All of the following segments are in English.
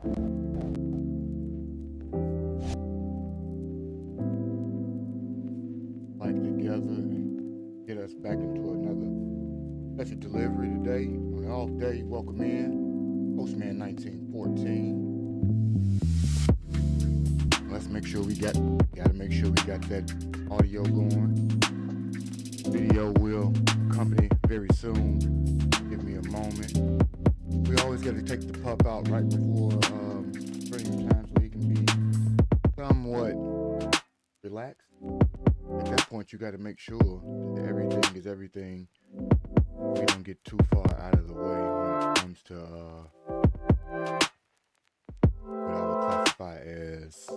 Like together and get us back into another special delivery today on an off day. Welcome in, Postman 1914. Let's make sure gotta make sure we got that audio going. Video will accompany very soon. Give me a moment. We always got to take the pup out right before stream time so he can be somewhat relaxed. At that point, you got to make sure that everything is everything. We don't get too far out of the way when it comes to what I would classify as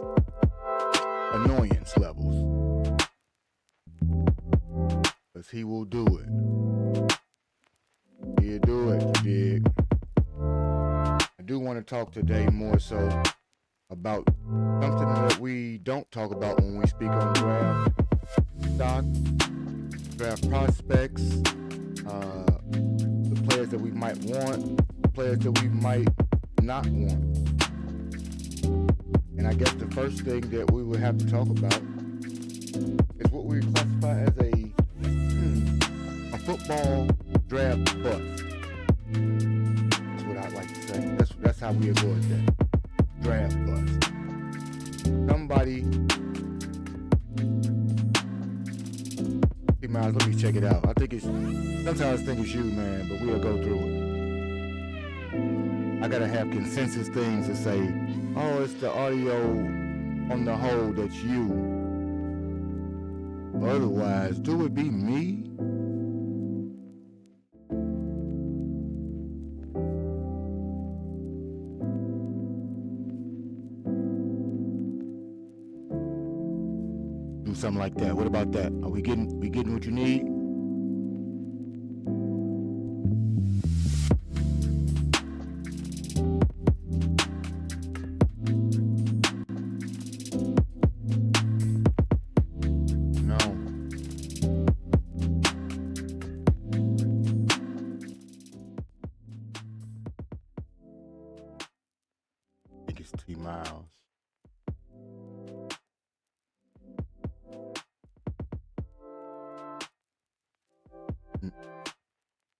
annoyance levels. Because he will do it. He'll do it, you dig? I do want to talk today more so about something that we don't talk about when we speak on draft stock, draft prospects, the players that we might want, the players that we might not want. And I guess the first thing that we would have to talk about is what we classify as a football draft bust. That's what I'd like to say. That's how we avoid that. Draft bust. Somebody. Hey, Miles, let me check it out. Sometimes I think it's you, man, but we'll go through it. I gotta have consensus things to say, oh, it's the audio on the whole that's you. Otherwise, do it be me? Do something like that. What about that? Are we getting what you need? Miles.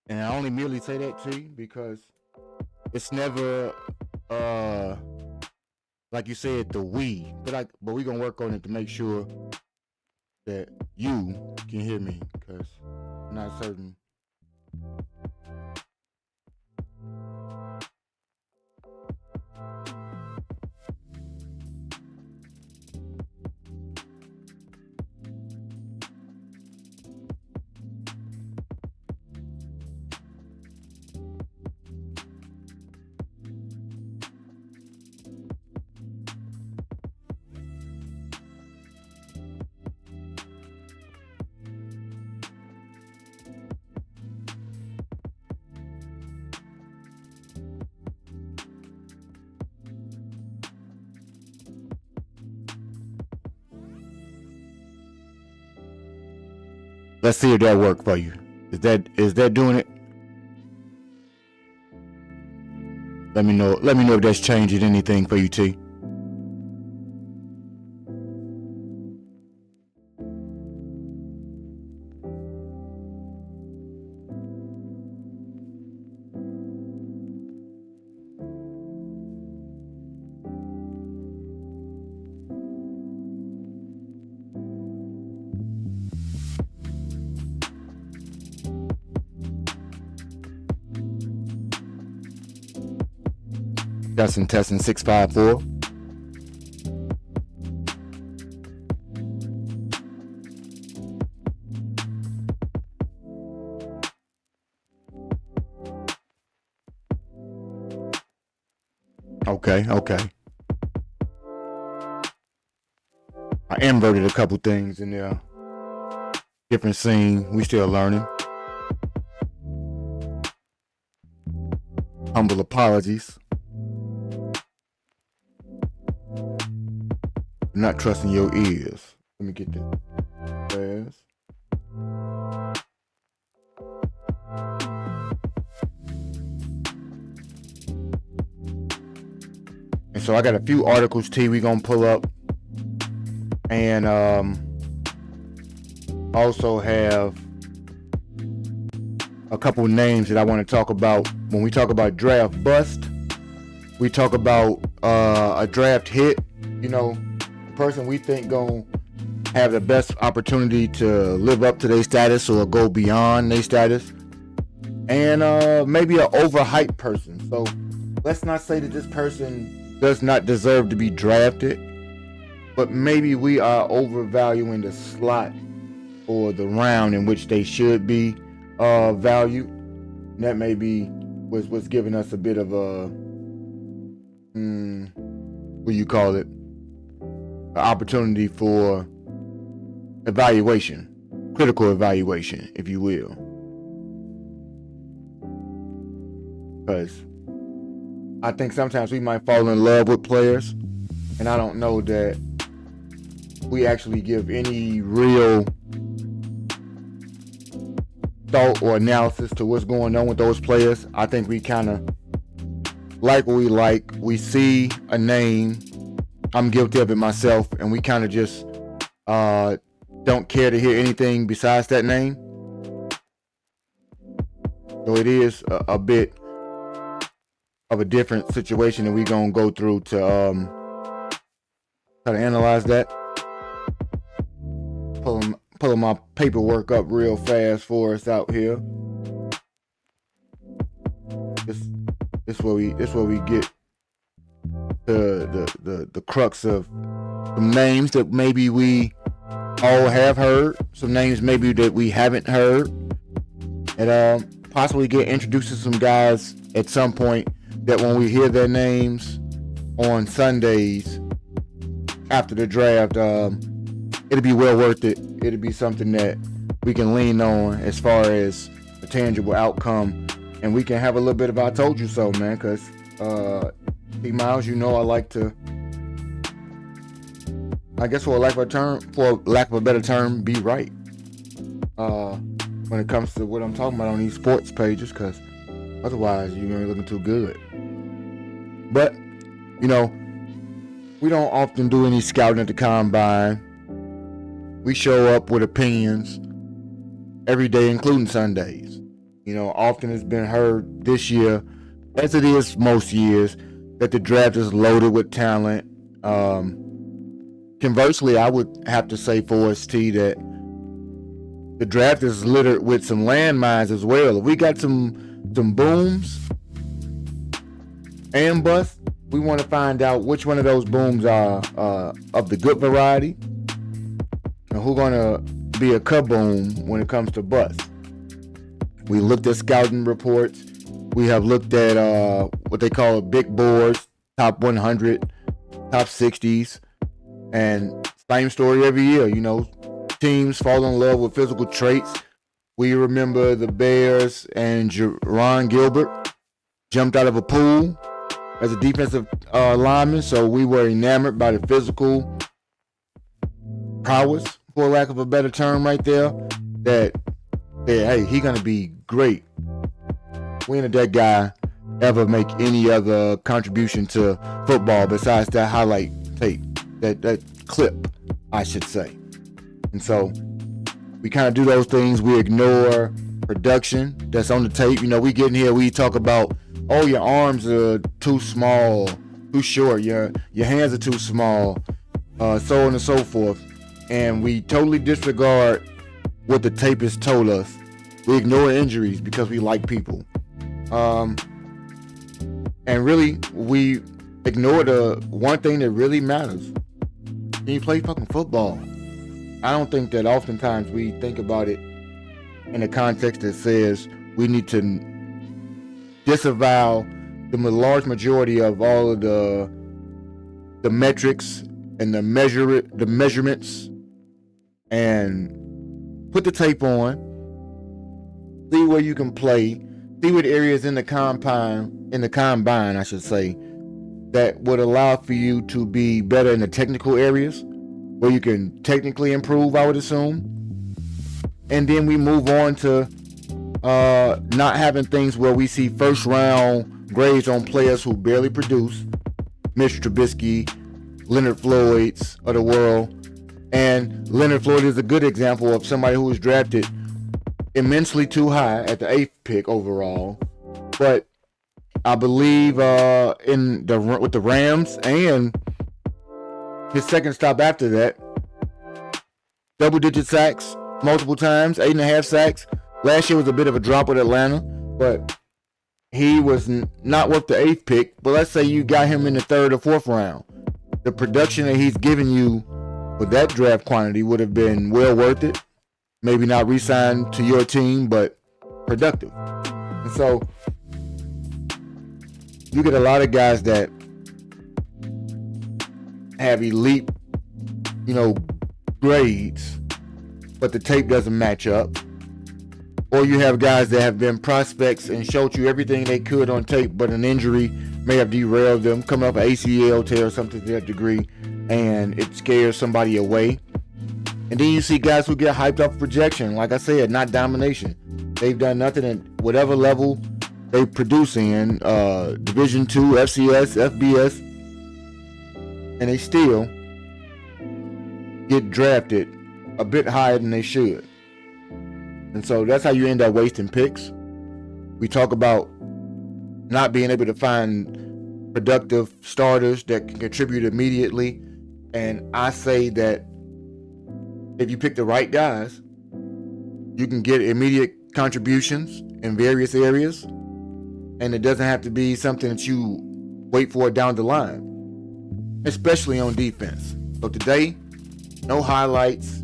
And I only merely say that to you because it's never like you said, the we, but we're gonna work on it to make sure that you can hear me, because I'm not certain. Let's see if that worked for you. Is that doing it? Let me know if that's changing anything for you, T. Testing 654. Okay. I inverted a couple things in there. Different scene. We still learning. Humble apologies. Not trusting your ears. Let me get that fast. So I got a few articles, T, we gonna pull up. And also have a couple names that I want to talk about. When we talk about draft bust, we talk about a draft hit. You know, the person we think gonna have the best opportunity to live up to their status or go beyond their status. And maybe an overhyped person. So let's not say that this person does not deserve to be drafted, but maybe we are overvaluing the slot or the round in which they should be valued. And that may be what's giving us a bit of a what do you call it? An opportunity for evaluation, critical evaluation, if you will. Because I think sometimes we might fall in love with players, and I don't know that we actually give any real thought or analysis to what's going on with those players. I think we kind of like what we like. We see a name. I'm guilty of it myself, and we kind of just don't care to hear anything besides that name. So it is a bit of a different situation that we're going to go through to try to analyze that. Pulling my paperwork up real fast for us out here. This where we get the crux of some names that maybe we all have heard, some names maybe that we haven't heard, and possibly get introduced to some guys at some point that when we hear their names on Sundays after the draft, it'll be well worth it. It'll be something that we can lean on as far as a tangible outcome, and we can have a little bit of I told you so, man, because T. Miles, you know I like to, I guess for lack of a better term, be right when it comes to what I'm talking about on these sports pages, because otherwise you're going to be looking too good. But, you know, we don't often do any scouting at the combine. We show up with opinions every day, including Sundays. You know, often it's been heard this year, as it is most years, that the draft is loaded with talent. Conversely, I would have to say for us, T, that the draft is littered with some landmines as well. If we got some booms and busts, we want to find out which one of those booms are of the good variety, and who's going to be a kaboom when it comes to bust. We looked at scouting reports. We have looked at what they call big boards, top 100, top 60s, and same story every year. You know, teams fall in love with physical traits. We remember the Bears and Ron Gilbert jumped out of a pool as a defensive lineman, so we were enamored by the physical prowess, for lack of a better term right there, that hey, he's going to be great. When did that guy ever make any other contribution to football besides that highlight tape, that clip, I should say? And so we kind of do those things. We ignore production that's on the tape. You know, we get in here, we talk about, oh, your arms are too small, too short, your hands are too small, so on and so forth. And we totally disregard what the tape has told us. We ignore injuries because we like people. And really, we ignore the one thing that really matters. Can you play fucking football? I don't think that oftentimes we think about it in a context that says we need to disavow the large majority of all of the metrics and the measurements, and put the tape on, see where you can play, see what areas in the combine, I should say, that would allow for you to be better in the technical areas where you can technically improve, I would assume. And then we move on to not having things where we see first round grades on players who barely produce, Mitch Trubisky, Leonard Floyd's of the world. And Leonard Floyd is a good example of somebody who was drafted immensely too high at the 8th pick overall. But I believe with the Rams and his second stop after that, double-digit sacks multiple times, 8.5 sacks. Last year was a bit of a drop with Atlanta, but he was not worth the 8th pick. But let's say you got him in the 3rd or 4th round. The production that he's giving you with that draft quantity would have been well worth it. Maybe not re-signed to your team, but productive. And so you get a lot of guys that have elite, grades, but the tape doesn't match up. Or you have guys that have been prospects and showed you everything they could on tape, but an injury may have derailed them, coming off an ACL tear or something to that degree, and it scares somebody away. And then you see guys who get hyped off projection. Like I said, not domination. They've done nothing at whatever level they produce in, Division II, FCS, FBS, and they still get drafted a bit higher than they should. And so that's how you end up wasting picks. We talk about not being able to find productive starters that can contribute immediately. And I say that if you pick the right guys, you can get immediate contributions in various areas. And it doesn't have to be something that you wait for down the line, especially on defense. So today, no highlights,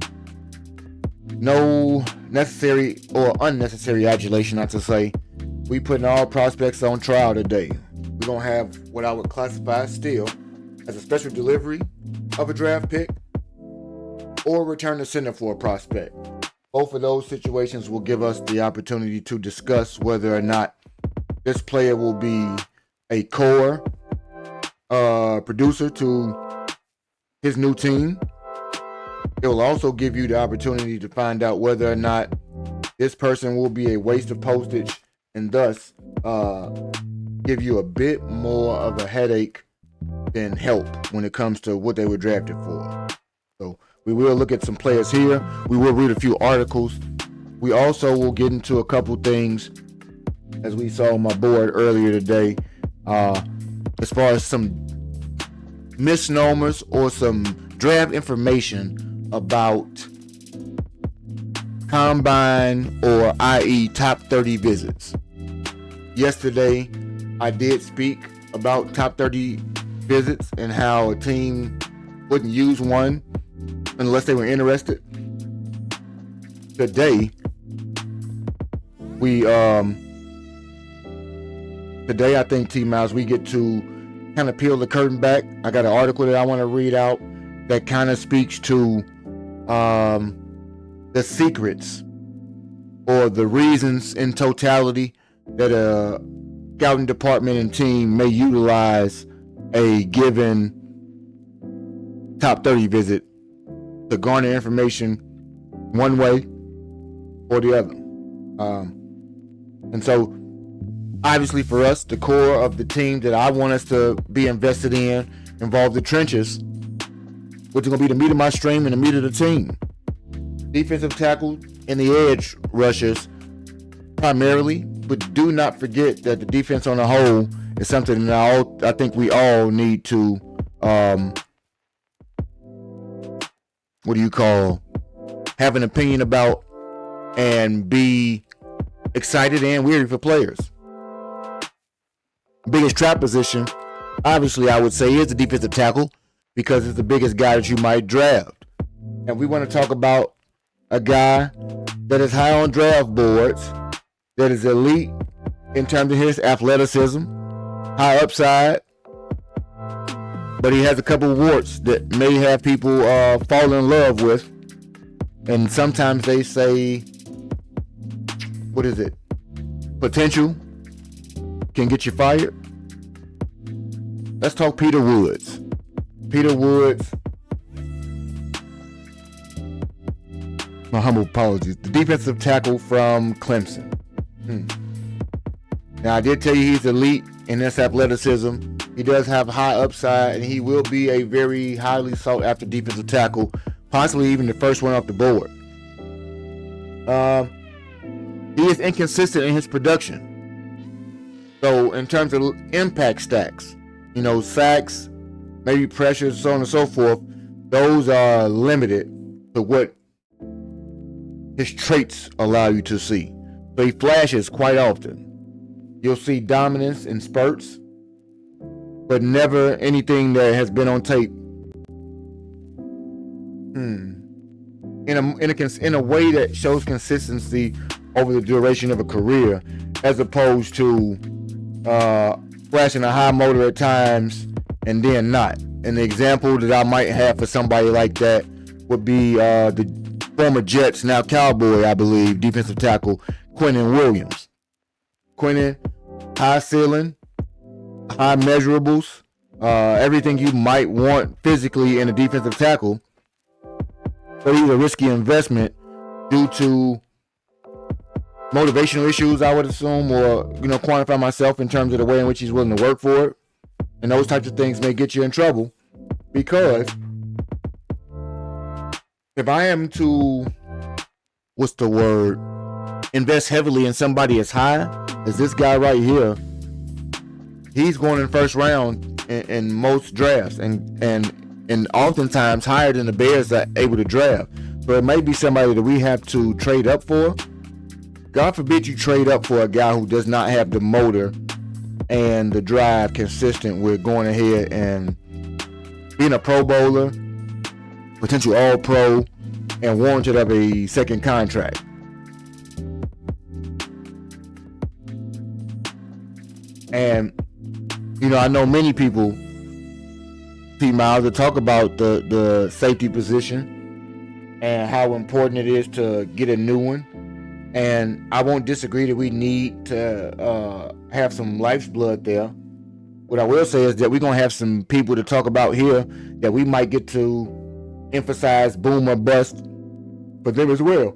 no necessary or unnecessary adulation, not to say. We putting all prospects on trial today. We're going to have what I would classify still as a special delivery of a draft pick or return to center for a prospect. Both of those situations will give us the opportunity to discuss whether or not this player will be a core producer to his new team. It will also give you the opportunity to find out whether or not this person will be a waste of postage and thus give you a bit more of a headache than help when it comes to what they were drafted for. So we will look at some players here. We will read a few articles. We also will get into a couple things, as we saw on my board earlier today, as far as some misnomers or some draft information about combine or i.e. top 30 visits. Yesterday, I did speak about top 30 visits and how a team wouldn't use one unless they were interested. Today, I think, T-Miles, we get to kind of peel the curtain back. I got an article that I want to read out that kind of speaks to the secrets or the reasons in totality that a scouting department and team may utilize a given top 30 visit to garner information one way or the other. And so obviously for us, the core of the team that I want us to be invested in involve the trenches, which is going to be the meat of my stream and the meat of the team. Defensive tackle and the edge rushers primarily, but do not forget that the defense on the whole is something that I think we all need to, have an opinion about and be excited and weary for players. Biggest trap position, obviously, I would say, is the defensive tackle because it's the biggest guy that you might draft. And we want to talk about a guy that is high on draft boards, that is elite in terms of his athleticism, high upside, but he has a couple warts that may have people fall in love with. And sometimes they say, potential can get you fired. Let's talk Peter Woods. Peter Woods, my humble apologies, the defensive tackle from Clemson. Now, I did tell you he's elite in his athleticism. He does have high upside, and he will be a very highly sought after defensive tackle, possibly even the first one off the board. He is inconsistent in his production. So in terms of impact stacks, sacks, maybe pressures, so on and so forth, those are limited to what his traits allow you to see. So he flashes quite often. You'll see dominance in spurts, but never anything that has been on tape. In a way that shows consistency over the duration of a career, as opposed to flashing a high motor at times and then not. And the example that I might have for somebody like that would be the former Jets, now Cowboy, I believe, defensive tackle Quinnen Williams. Quinnen, high ceiling, high measurables, everything you might want physically in a defensive tackle, but he's a risky investment due to motivational issues, I would assume, or quantify myself in terms of the way in which he's willing to work for it. And those types of things may get you in trouble, because if I am to invest heavily in somebody as high as this guy right here, he's going in first round in most drafts, and oftentimes higher than the Bears are able to draft. So it may be somebody that we have to trade up for. God forbid you trade up for a guy who does not have the motor and the drive consistent with going ahead and being a Pro Bowler, potential All-Pro, and warranted of a second contract. And I know many people, T-Miles, that talk about the safety position and how important it is to get a new one. And I won't disagree that we need to have some life's blood there. What I will say is that we're going to have some people to talk about here that we might get to emphasize boom or bust for them as well.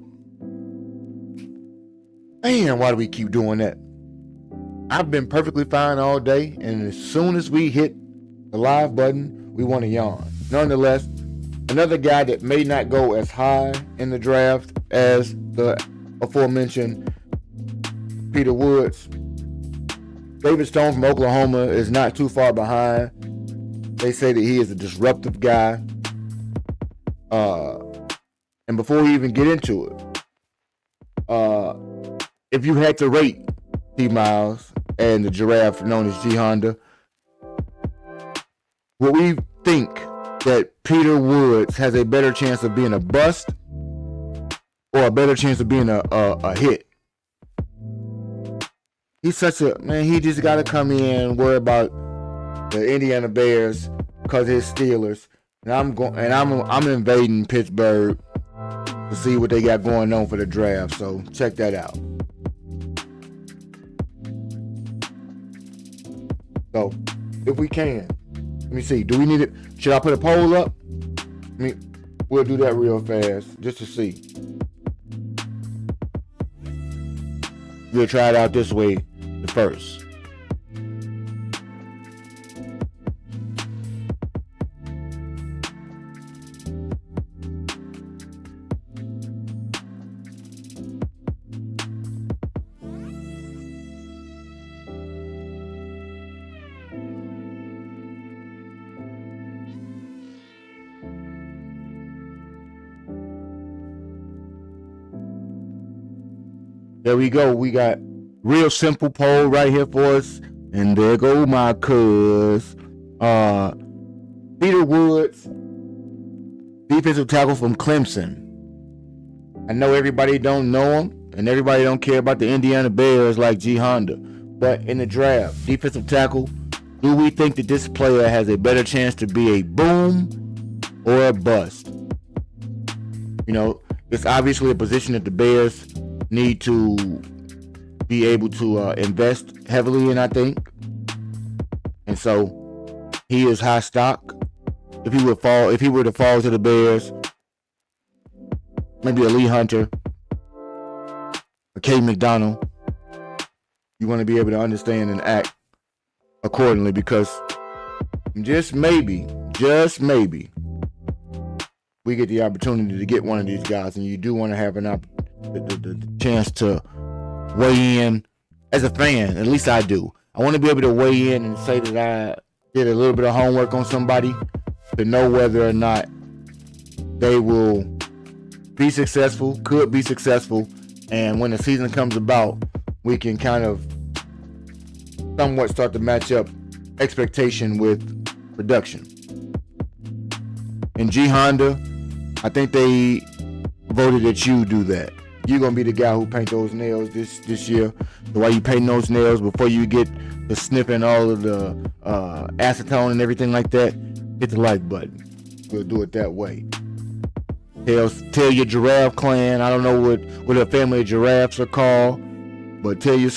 Man, why do we keep doing that? I've been perfectly fine all day, and as soon as we hit the live button, we want to yawn. Nonetheless, another guy that may not go as high in the draft as the aforementioned Peter Woods. David Stone from Oklahoma is not too far behind. They say that he is a disruptive guy. And before we even get into it, if you had to rate T-Miles and the giraffe known as G Honda, what we think that Peter Woods has a better chance of being a bust or a better chance of being a hit. He's such a man. He just got to come in and worry about the Indiana Bears because of his Steelers, and I'm invading Pittsburgh to see what they got going on for the draft. So check that out. So if we can, let me see. Do we need it? Should I put a poll up? We'll do that real fast just to see. We'll try it out this way first. There we go. We got real simple poll right here for us. And there go my cuz. Peter Woods, defensive tackle from Clemson. I know everybody don't know him, and everybody don't care about the Indiana Bears like G Honda. But in the draft, defensive tackle, do we think that this player has a better chance to be a boom or a bust? It's obviously a position that the Bears need to be able to invest heavily in, I think. And so he is high stock. If he were to fall to the Bears, maybe a Lee Hunter, a K. McDonald, you want to be able to understand and act accordingly, because just maybe, we get the opportunity to get one of these guys, and you do want to have the chance to weigh in as a fan. At least I do. I want to be able to weigh in and say that I did a little bit of homework on somebody to know whether or not they will be successful, could be successful, and when the season comes about, we can kind of somewhat start to match up expectation with production. And G Honda, I think they voted that you do that. You're gonna be the guy who paint those nails this year. So while you paint those nails, before you get to sniffing all of the acetone and everything like that, hit the like button. We'll do it that way. Tell your giraffe clan. I don't know what a family of giraffes are called, but tell the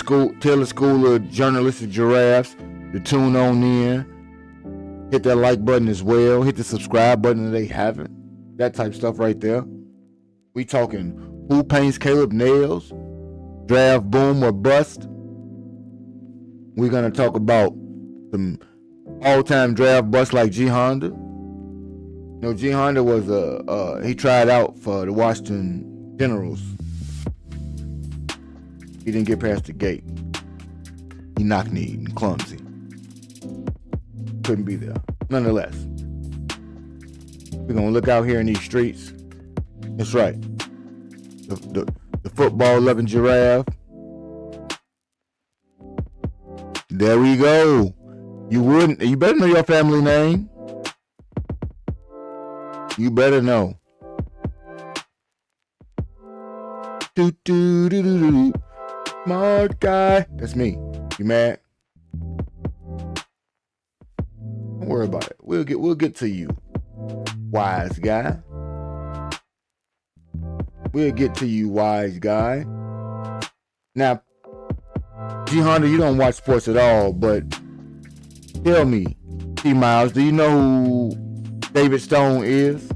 school of journalistic giraffes to tune on in. Hit that like button as well. Hit the subscribe button if they haven't. That type of stuff right there. We talking who paints Caleb nails, draft boom or bust. We're gonna talk about some all-time draft busts like G Honda. You know, G Honda was he tried out for the Washington Generals. He didn't get past the gate. He knock-kneed and clumsy. Couldn't be there. Nonetheless, we're gonna look out here in these streets. That's right. The football-loving giraffe. There we go. You better know your family name. You better know. Smart guy. That's me. You mad? Don't worry about it. We'll get to you, wise guy. We'll get to you, wise guy. Now, G Honda, you don't watch sports at all, but tell me, T Miles, do you know who David Stone is?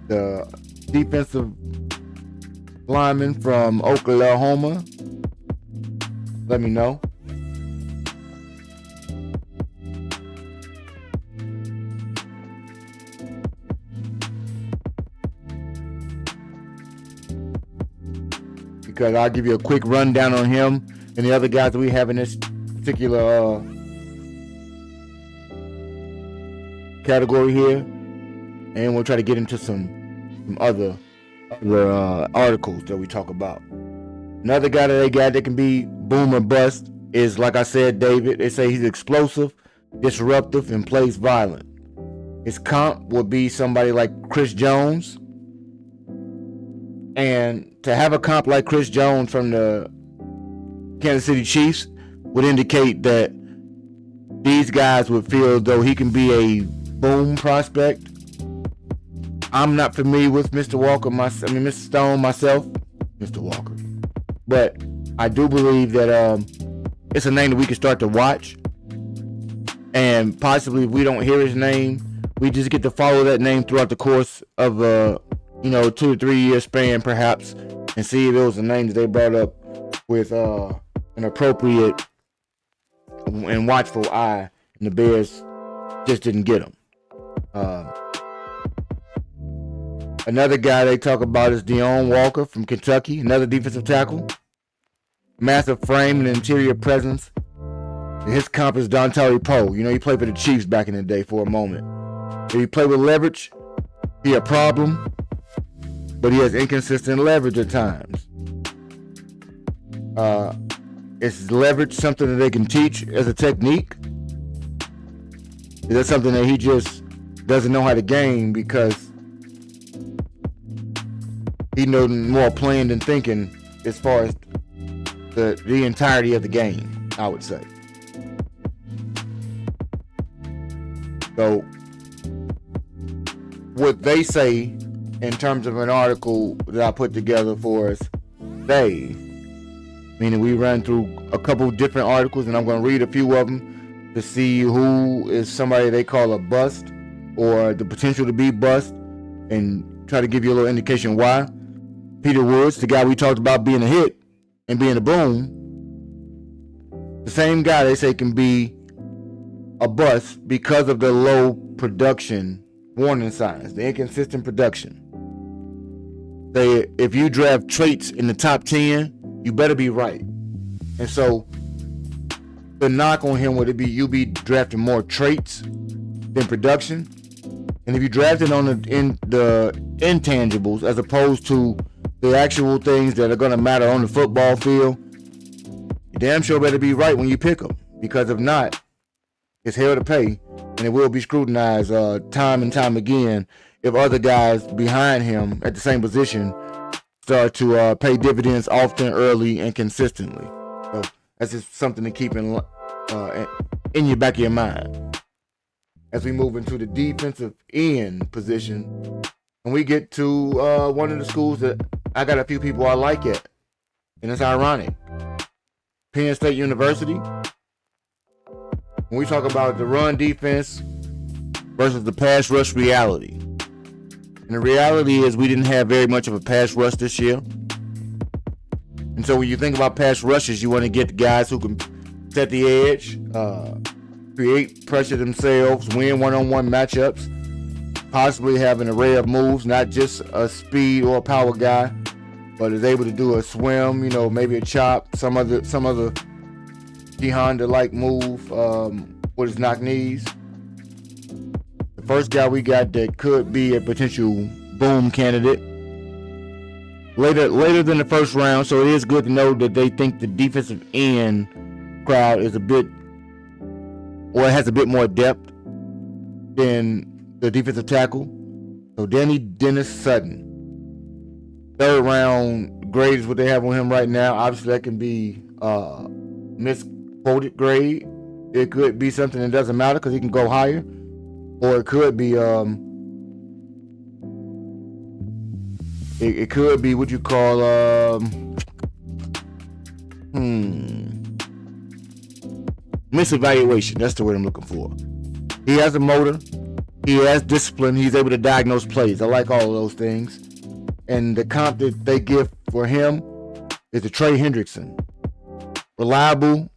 The defensive lineman from Oklahoma. Let me know. Because I'll give you a quick rundown on him and the other guys that we have in this particular category here, and we'll try to get into some other articles that we talk about. Another guy that they got that can be boom or bust is, like I said, David. They say he's explosive, disruptive, and plays violent. His comp would be somebody like Chris Jones. And to have a comp like Chris Jones from the Kansas City Chiefs would indicate that these guys would feel as though he can be a boom prospect. I'm not familiar with Mr. Mr. Stone myself, Mr. Walker. But I do believe that it's a name that we can start to watch. And possibly if we don't hear his name, we just get to follow that name throughout the course of 2 to 3 year span perhaps, and see if it was a name that they brought up with an appropriate and watchful eye, and the Bears just didn't get him. Another guy they talk about is Deone Walker from Kentucky, another defensive tackle. Massive frame and interior presence. His comp is Dontari Poe. He played for the Chiefs back in the day for a moment. If he play with leverage, he a problem, but he has inconsistent leverage at times. Is leverage something that they can teach as a technique? Is that something that he just doesn't know how to game because he knows more playing than thinking as far as the entirety of the game, I would say. So what they say in terms of an article that I put together for us, meaning we ran through a couple different articles, and I'm going to read a few of them to see who is somebody they call a bust or the potential to be bust, and try to give you a little indication why. Peter Woods, the guy we talked about being a hit and being a boom, the same guy they say can be a bust because of the low production warning signs, the inconsistent production. If you draft traits in the top 10, you better be right. And so the knock on him would be you be drafting more traits than production. And if you draft it on the intangibles as opposed to the actual things that are going to matter on the football field, you damn sure better be right when you pick them. Because if not, it's hell to pay, and it will be scrutinized time and time again if other guys behind him at the same position start to pay dividends often, early, and consistently. So that's just something to keep in your back of your mind. As we move into the defensive end position, and we get to one of the schools that I got a few people I like at, and it's ironic. Penn State University. When we talk about the run defense versus the pass rush reality. And the reality is we didn't have very much of a pass rush this year. And so when you think about pass rushes, you want to get the guys who can set the edge, create pressure themselves, win one-on-one matchups, possibly have an array of moves, not just a speed or a power guy, but is able to do a swim, maybe a chop, some other D-Honda-like move with his knock knees. The first guy we got that could be a potential boom candidate later than the first round, so it is good to know that they think the defensive end crowd is has a bit more depth than the defensive tackle. So Danny Dennis Sutton, third round grade is what they have on him right now. Obviously that can be misquoted grade. It could be something that doesn't matter because he can go higher, or it could be it could be what you call misevaluation. That's the word I'm looking for. He has a motor, he has discipline, he's able to diagnose plays. I like all of those things. And the comp that they give for him is the Trey Hendrickson. Reliable,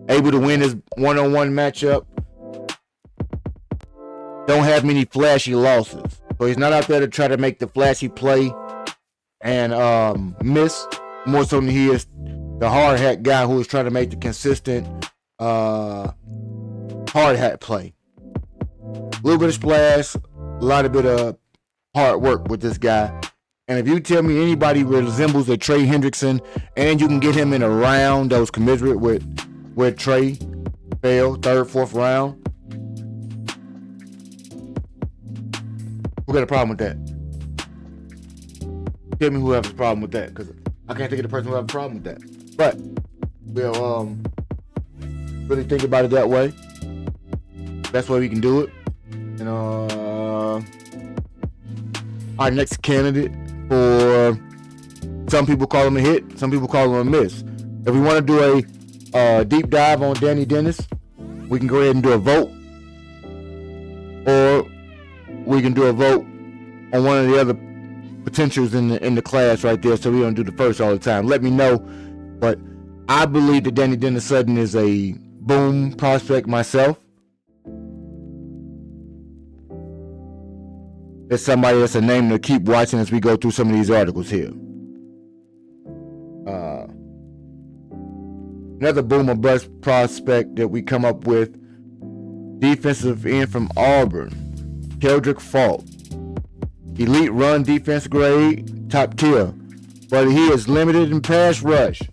able to win his one-on-one matchup, don't have many flashy losses. So he's not out there to try to make the flashy play and miss, more so than he is the hard hat guy who is trying to make the consistent hard hat play. A little bit of splash, a lot of bit of hard work with this guy. And if you tell me anybody resembles a Trey Hendrickson and you can get him in a round that was commensurate with Trey fell, third, fourth round, who got a problem with that? Tell me who has a problem with that, because I can't think of the person who has a problem with that. But we'll really think about it that way. Best way we can do it. And our next candidate, for some people call him a hit, some people call him a miss. If we want to do a deep dive on Danny Dennis, we can go ahead and do a vote, or we can do a vote on one of the other potentials in the class right there, so we don't do the first all the time. Let me know. But I believe that Danny Dennis Sutton is a boom prospect myself. It's somebody that's a name to keep watching as we go through some of these articles here. Another boom or bust prospect that we come up with, defensive end from Auburn, Keldrick Faulk. Elite run defense grade, top tier, but he is limited in pass rush.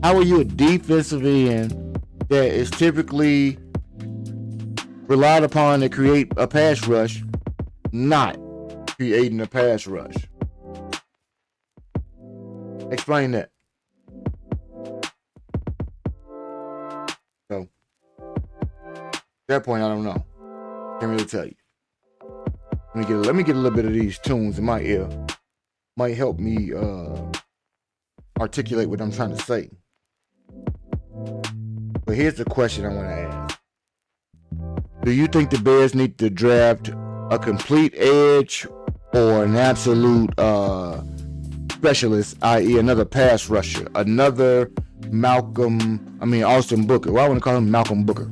How are you a defensive end that is typically relied upon to create a pass rush, not creating a pass rush? Explain that. So, at that point, I don't know. Can't really tell you. Let me get a little bit of these tunes in my ear. Might help me articulate what I'm trying to say. But here's the question I want to ask. Do you think the Bears need to draft a complete edge or an absolute specialist, i.e. another pass rusher, another Austin Booker? Well, I want to call him Malcolm Booker.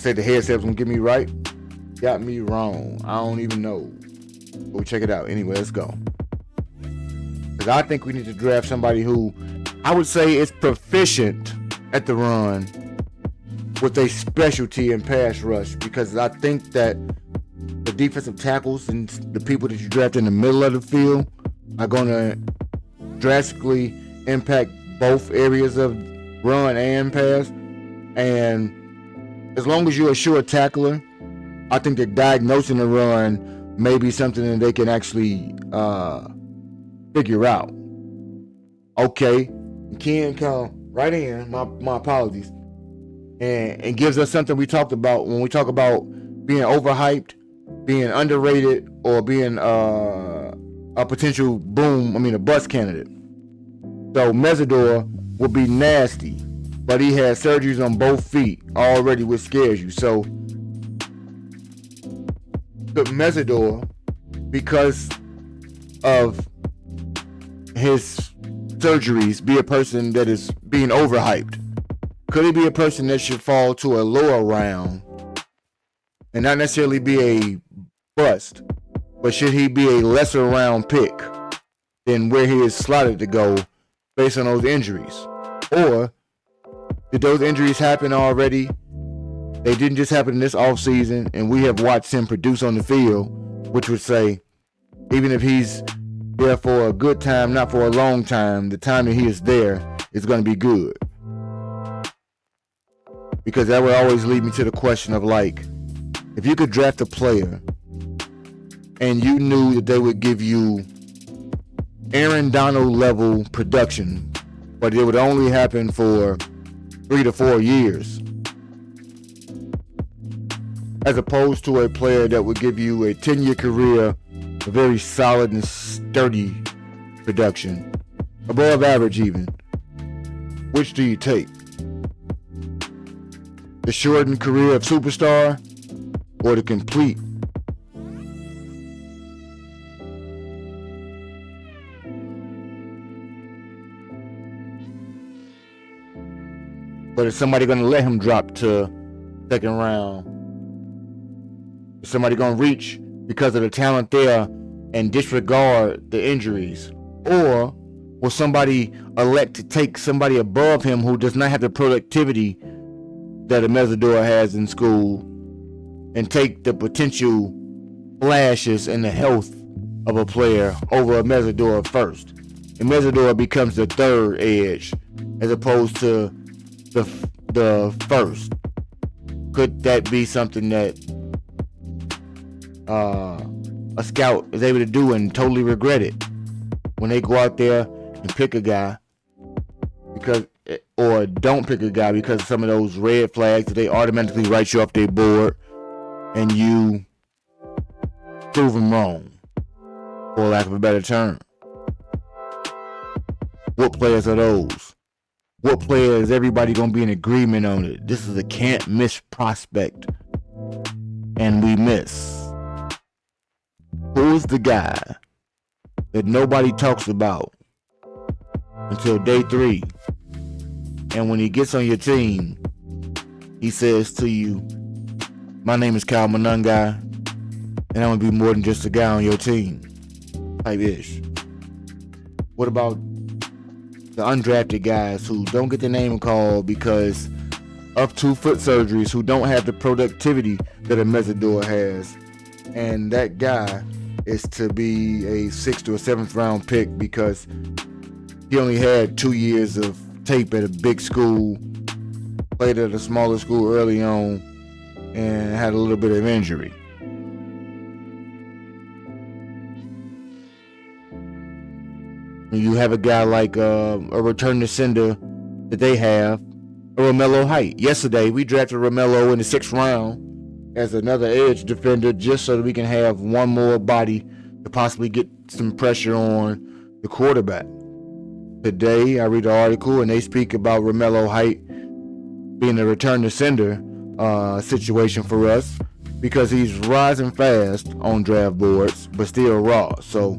said the headset was gonna get me right. Got me wrong. I don't even know. But we'll check it out. Anyway, let's go. Because I think we need to draft somebody who I would say is proficient at the run with a specialty in pass rush. Because I think that the defensive tackles and the people that you draft in the middle of the field are going to drastically impact both areas of run and pass. And as long as you're a sure tackler, I think that diagnosing the run may be something that they can actually figure out. Okay, Ken come right in, my apologies, and gives us something we talked about when we talk about being overhyped, being underrated, or being a potential a bust candidate. So Mesidor would be nasty, but he had surgeries on both feet already, which scares you. So the Mesidor, because of his surgeries, be a person that is being overhyped? Could he be a person that should fall to a lower round and not necessarily be a bust, but should he be a lesser round pick than where he is slotted to go based on those injuries? Or did those injuries happen already? They didn't just happen in this offseason, and we have watched him produce on the field, which would say, even if he's there for a good time, not for a long time, the time that he is there is going to be good. Because that would always lead me to the question of, like, if you could draft a player and you knew that they would give you Aaron Donald level production, but it would only happen for 3 to 4 years, as opposed to a player that would give you a 10-year career, a very solid and sturdy production, above average even, which do you take? The shortened career of superstar or the complete? But is somebody going to let him drop to second round? Is somebody going to reach because of the talent there and disregard the injuries? Or will somebody elect to take somebody above him who does not have the productivity that a Mesidor has in school and take the potential flashes and the health of a player over a Mesidor first? And Mesidor becomes the third edge as opposed to the first. Could that be something that a scout is able to do and totally regret it when they go out there and pick a guy or don't pick a guy because of some of those red flags that they automatically write you off their board and you prove them wrong, for lack of a better term? What players are those? What player is everybody going to be in agreement on it? This is a can't miss prospect, and we miss. Who's the guy that nobody talks about until day 3? And when he gets on your team, he says to you, my name is Kyle Manungai, and I'm going to be more than just a guy on your team. Type-ish. What about the undrafted guys who don't get their name called because of 2-foot surgeries, who don't have the productivity that a Mesidor has, and that guy is to be a 6th or 7th round pick because he only had 2 years of tape at a big school, played at a smaller school early on, and had a little bit of injury? You have a guy like a return to sender that they have, Romello Height. Yesterday, we drafted Romello in the 6th round as another edge defender just so that we can have one more body to possibly get some pressure on the quarterback. Today, I read an article and they speak about Romello Height being a return to sender situation for us because he's rising fast on draft boards, but still raw. So,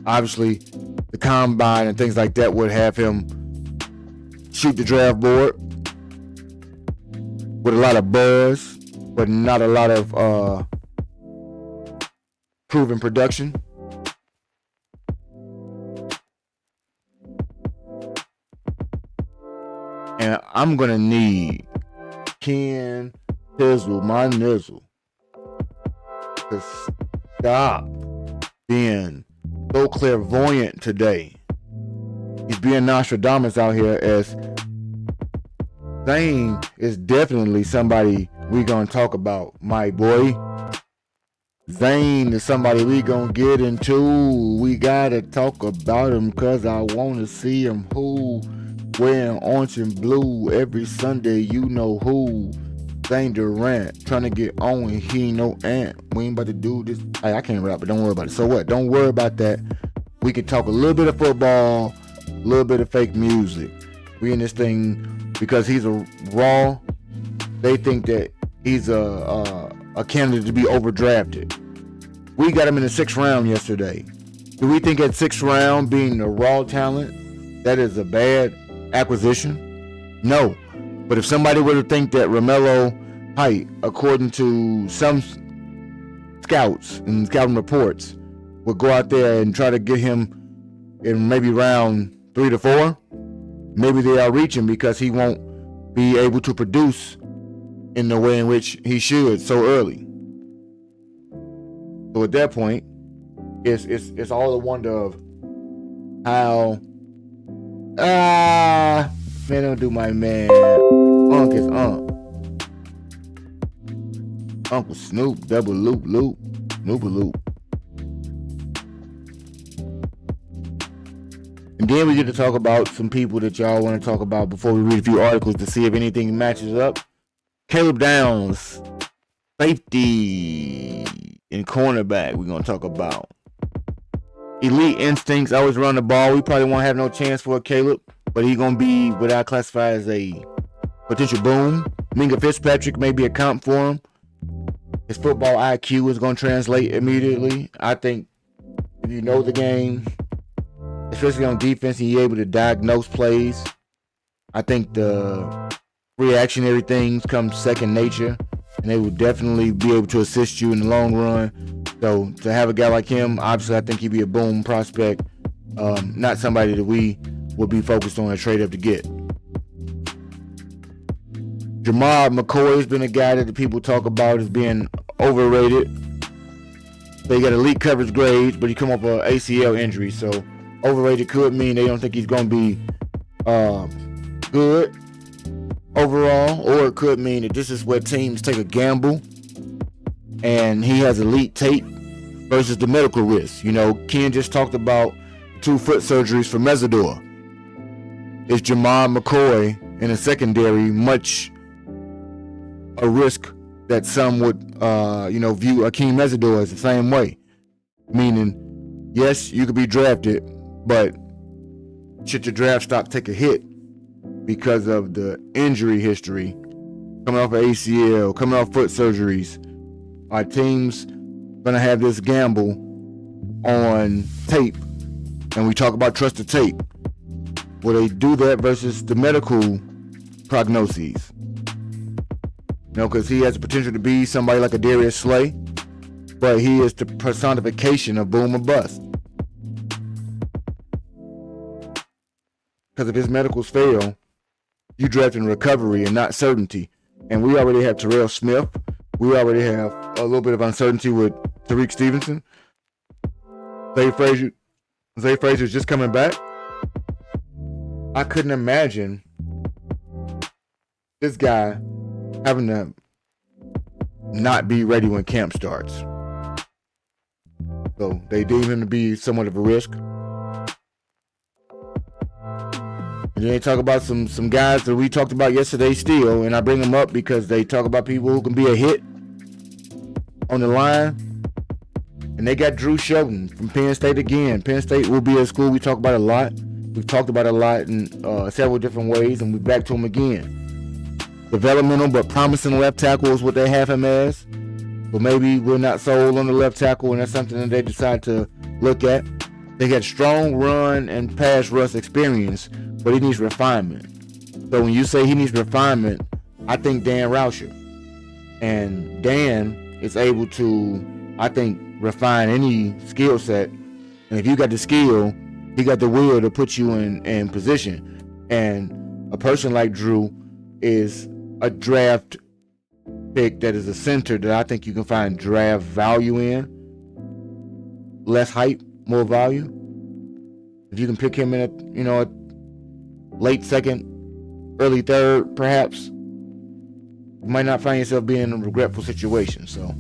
obviously, the combine and things like that would have him shoot the draft board with a lot of buzz, but not a lot of proven production. And I'm going to need Ken Tizzle, my nizzle, to stop being so clairvoyant today. He's being Nostradamus out here, as Zane is definitely somebody we gonna talk about, my boy. Zane is somebody we gonna get into. We gotta talk about him because I wanna see him. Who wearing orange and blue every Sunday, you know who. Zane Durant trying to get on, he ain't no ant. We ain't about to do this. I can't rap, but don't worry about it. So what? Don't worry about that. We can talk a little bit of football, a little bit of fake music. We in this thing because he's a Raw. They think that he's a candidate to be overdrafted. We got him in the 6th round yesterday. Do we think at 6th round, being a Raw talent, that is a bad acquisition? No. But if somebody were to think that Romello Height, according to some scouts and scouting reports, would go out there and try to get him in maybe round 3 to 4, maybe they are reaching because he won't be able to produce in the way in which he should so early. So at that point, it's all a wonder of how man, don't do my man. Unc is Unc. Uncle Snoop, double loop, Snoop a loop. And then we get to talk about some people that y'all want to talk about before we read a few articles to see if anything matches up. Caleb Downs, safety and cornerback, we're going to talk about. Elite instincts, always run the ball. We probably won't have no chance for Caleb, but he's going to be what I classify as a potential boom. Minka Fitzpatrick may be a comp for him. His football IQ is going to translate immediately. I think if you know the game, especially on defense, and you're able to diagnose plays, I think the reactionary things come second nature, and they will definitely be able to assist you in the long run. So to have a guy like him, obviously I think he'd be a boom prospect, not somebody that we would be focused on a trade up to get. Jamal McCoy has been a guy that the people talk about as being overrated. They got elite coverage grades, but he come off an ACL injury, so overrated could mean they don't think he's going to be good overall, or it could mean that this is where teams take a gamble and he has elite tape versus the medical risk. You know, Ken just talked about 2 foot surgeries for Mesidor. Is Jamal McCoy in a secondary much a risk that some would view Akeem Mesidor as the same way? Meaning, yes, you could be drafted, but should your draft stock take a hit because of the injury history, coming off of ACL, coming off foot surgeries? Are teams gonna have this gamble on tape? And we talk about trusted tape. Will they do that versus the medical prognoses? You know, because he has the potential to be somebody like a Darius Slay, but he is the personification of boom or bust. Because if his medicals fail, you draft in recovery and not certainty. And we already have Terrell Smith. We already have a little bit of uncertainty with Tariq Stevenson. Zay Frazier's just coming back. I couldn't imagine this guy having to not be ready when camp starts. So they deem him to be somewhat of a risk. And then they talk about some guys that we talked about yesterday still, and I bring them up because they talk about people who can be a hit on the line. And they got Drew Shelton from Penn State again. Penn State will be a school we talk about a lot. We've talked about it a lot in several different ways, and we're back to him again. Developmental but promising left tackle is what they have him as. But maybe we're not sold on the left tackle, and that's something that they decide to look at. They got strong run and pass rush experience, but he needs refinement. So when you say he needs refinement, I think Dan Rauscher. And Dan is able to, I think, refine any skill set. And if you got the skill, he got the will to put you in position. And a person like Drew is a draft pick that is a center that I think you can find draft value in. Less hype, more value. If you can pick him in a late second, early third, perhaps, you might not find yourself being in a regretful situation. So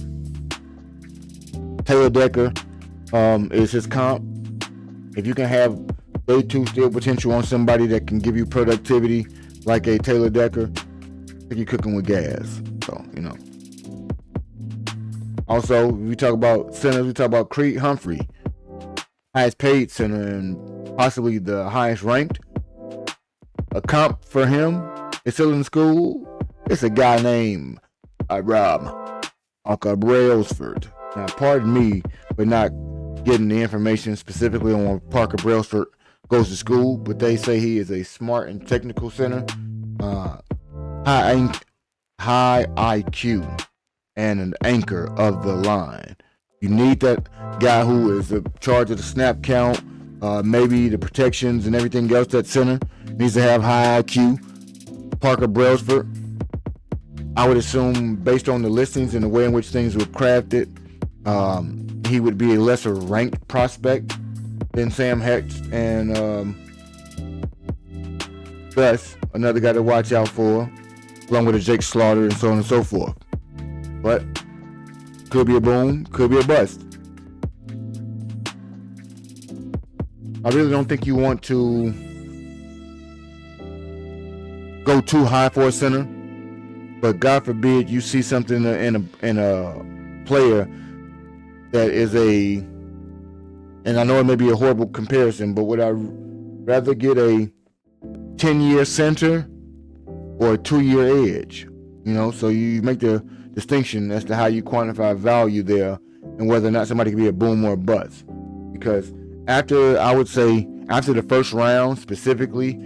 Taylor Decker is his comp. If you can have day 2 steal potential on somebody that can give you productivity like a Taylor Decker, I think you're cooking with gas. So, Also, we talk about centers, we talk about Creed Humphrey, highest paid center and possibly the highest ranked. A comp for him is still in school. It's a guy named Rob Brailsford. Now, pardon me for not getting the information specifically on when Parker Brailsford goes to school, but they say he is a smart and technical center, high IQ, and an anchor of the line. You need that guy who is in charge of the snap count, maybe the protections and everything else. That center needs to have high IQ. Parker Brailsford, I would assume, based on the listings and the way in which things were crafted, he would be a lesser ranked prospect than Sam Hecht and Gus, another guy to watch out for, along with a Jake Slaughter and so on and so forth. But could be a boom, could be a bust. I really don't think you want to go too high for a center, but God forbid you see something in a player that is and I know it may be a horrible comparison, but would I rather get a 10-year center or a 2-year edge? So you make the distinction as to how you quantify value there and whether or not somebody can be a boom or a bust. Because after the first round specifically,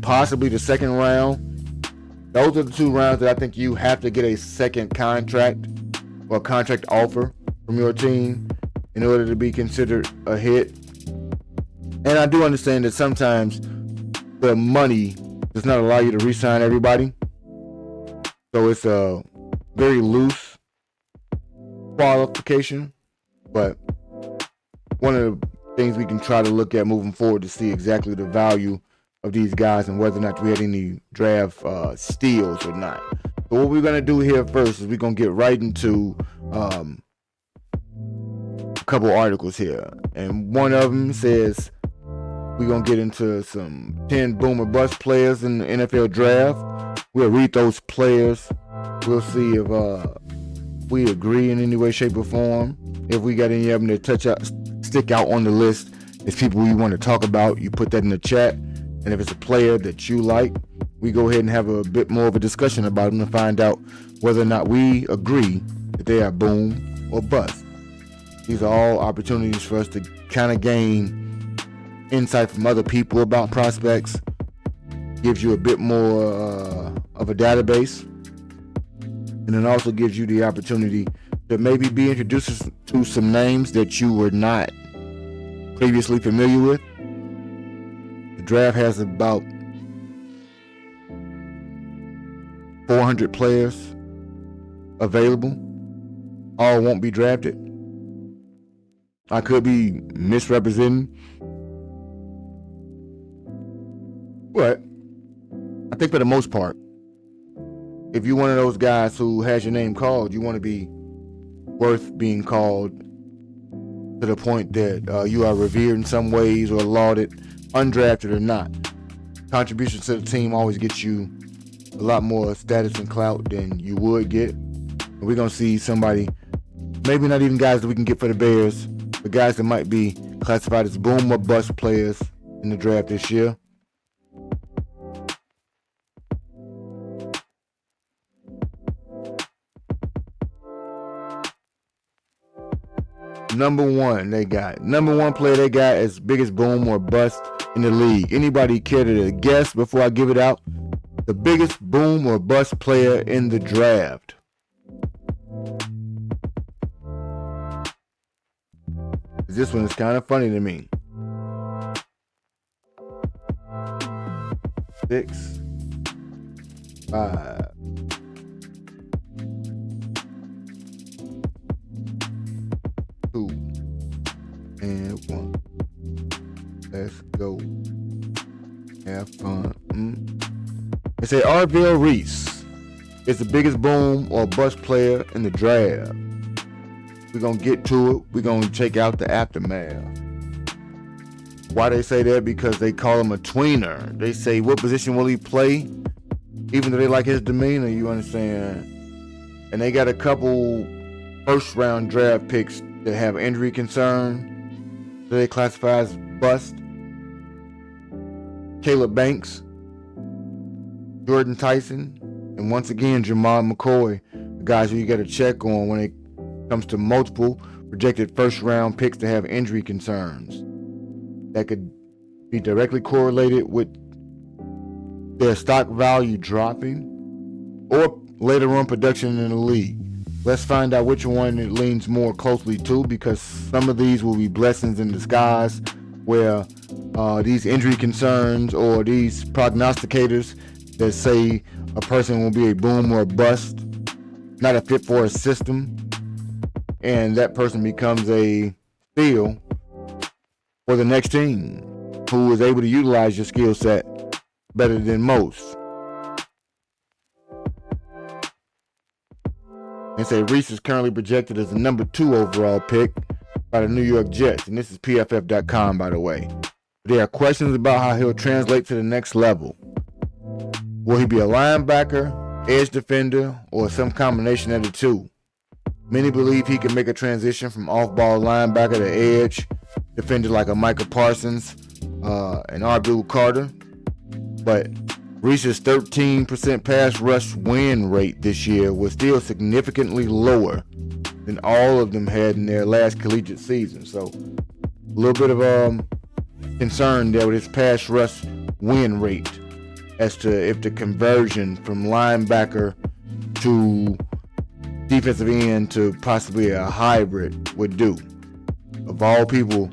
possibly the second round, those are the 2 rounds that I think you have to get a second contract or contract offer from your team in order to be considered a hit. And I do understand that sometimes the money does not allow you to re-sign everybody. So it's a very loose qualification. But one of the things we can try to look at moving forward to see exactly the value of these guys and whether or not we had any draft steals or not. So what we're going to do here first is we're going to get right into a couple articles here. And one of them says we're going to get into some 10 boom or bust players in the NFL draft. We'll read those players. We'll see if we agree in any way, shape, or form. If we got any of them that stick out on the list as people we want to talk about, you put that in the chat. And if it's a player that you like, we go ahead and have a bit more of a discussion about them to find out whether or not we agree that they are boom or bust. These are all opportunities for us to kind of gain insight from other people about prospects. Gives you a bit more of a database. And then also gives you the opportunity to maybe be introduced to some names that you were not previously familiar with. The draft has about 400 players available. All won't be drafted. I could be misrepresenting, but I think for the most part, if you're one of those guys who has your name called, you want to be worth being called to the point that you are revered in some ways or lauded, undrafted or not. Contributions to the team always gets you a lot more status and clout than you would get. And we're going to see somebody, maybe not even guys that we can get for the Bears, but guys that might be classified as boom or bust players in the draft this year. Number one player they got as biggest boom or bust in the league. Anybody care to guess before I give it out? The biggest boom or bust player in the draft. This one is kind of funny to me. 6, 5, 2, and 1. Let's go. Have fun. They say RVL Reese is the biggest boom or bust player in the draft. We're going to get to it. We're going to check out the aftermath. Why they say that? Because they call him a tweener. They say, what position will he play? Even though they like his demeanor, you understand? And they got a couple first round draft picks that have injury concern that they classify as bust. Caleb Banks, Jordan Tyson, and once again, Jamal McCoy, the guys who you got to check on when it comes to multiple projected first round picks that have injury concerns that could be directly correlated with their stock value dropping or later on production in the league. Let's find out which one it leans more closely to, because some of these will be blessings in disguise where these injury concerns or these prognosticators that say a person will be a boom or a bust, not a fit for a system, and that person becomes a steal for the next team who is able to utilize your skill set better than most. They say Reese is currently projected as the number 2 overall pick by the New York Jets, and this is PFF.com, by the way. There are questions about how he'll translate to the next level. Will he be a linebacker, edge defender, or some combination of the two? Many believe he can make a transition from off-ball linebacker to edge defender like a Micah Parsons and Abdul Carter. But Reese's 13% pass rush win rate this year was still significantly lower than all of them had in their last collegiate season. So a little bit of concern there with his pass rush win rate as to if the conversion from linebacker to defensive end to possibly a hybrid would do. Of all people,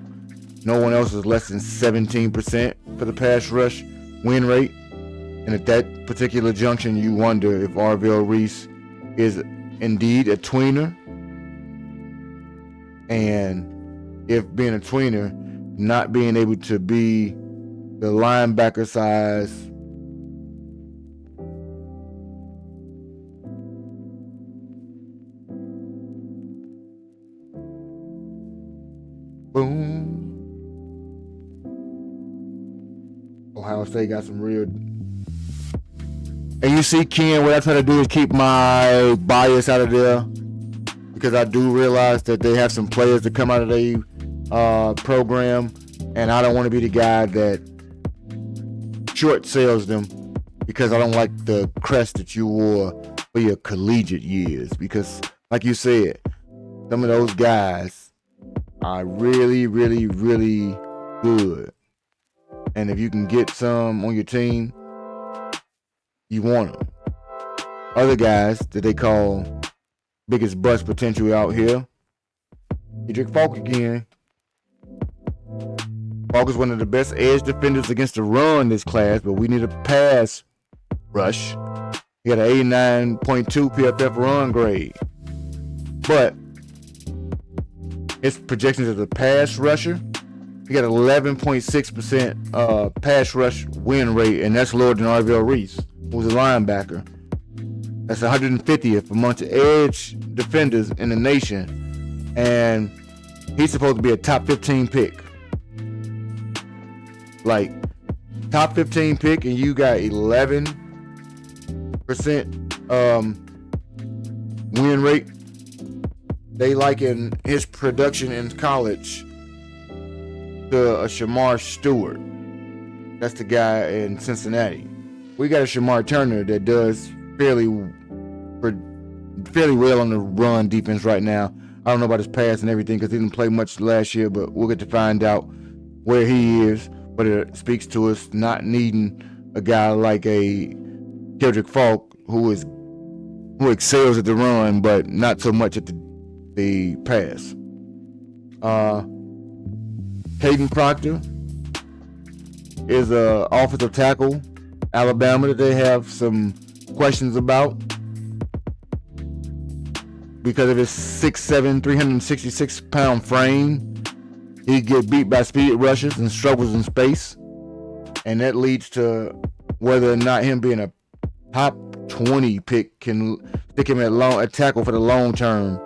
no one else is less than 17% for the pass rush win rate. And at that particular junction, you wonder if RVL Reese is indeed a tweener. And if being a tweener, not being able to be the linebacker size boom. Ohio State got some real. And you see, Ken, what I try to do is keep my bias out of there, because I do realize that they have some players that come out of their program, and I don't want to be the guy that short sells them because I don't like the crest that you wore for your collegiate years. Because, like you said, some of those guys are really, really, really good. And if you can get some on your team, you want them. Other guys that they call biggest bust potential out here, Edric Falk again. Falk is one of the best edge defenders against the run in this class, but we need a pass rush. He got an 89.2 PFF run grade. But his projections as a pass rusher, he got 11.6% pass rush win rate, and that's lower than RVL Reese, who's a linebacker. That's 150th amongst the edge defenders in the nation, and he's supposed to be a top 15 pick. Like, top 15 pick, and you got 11% win rate. They liken his production in college to a Shamar Stewart. That's the guy in Cincinnati. We got a Shamar Turner that does fairly well on the run defense right now. I don't know about his pass and everything because he didn't play much last year, but we'll get to find out where he is. But it speaks to us not needing a guy like a Kendrick Falk, who excels at the run, but not so much at the pass. Caden Proctor is a offensive tackle, Alabama, that they have some questions about because of his 6'7", 366-pound frame. He get beat by speed rushers and struggles in space, and that leads to whether or not him being a top 20 pick can stick him at tackle for the long term,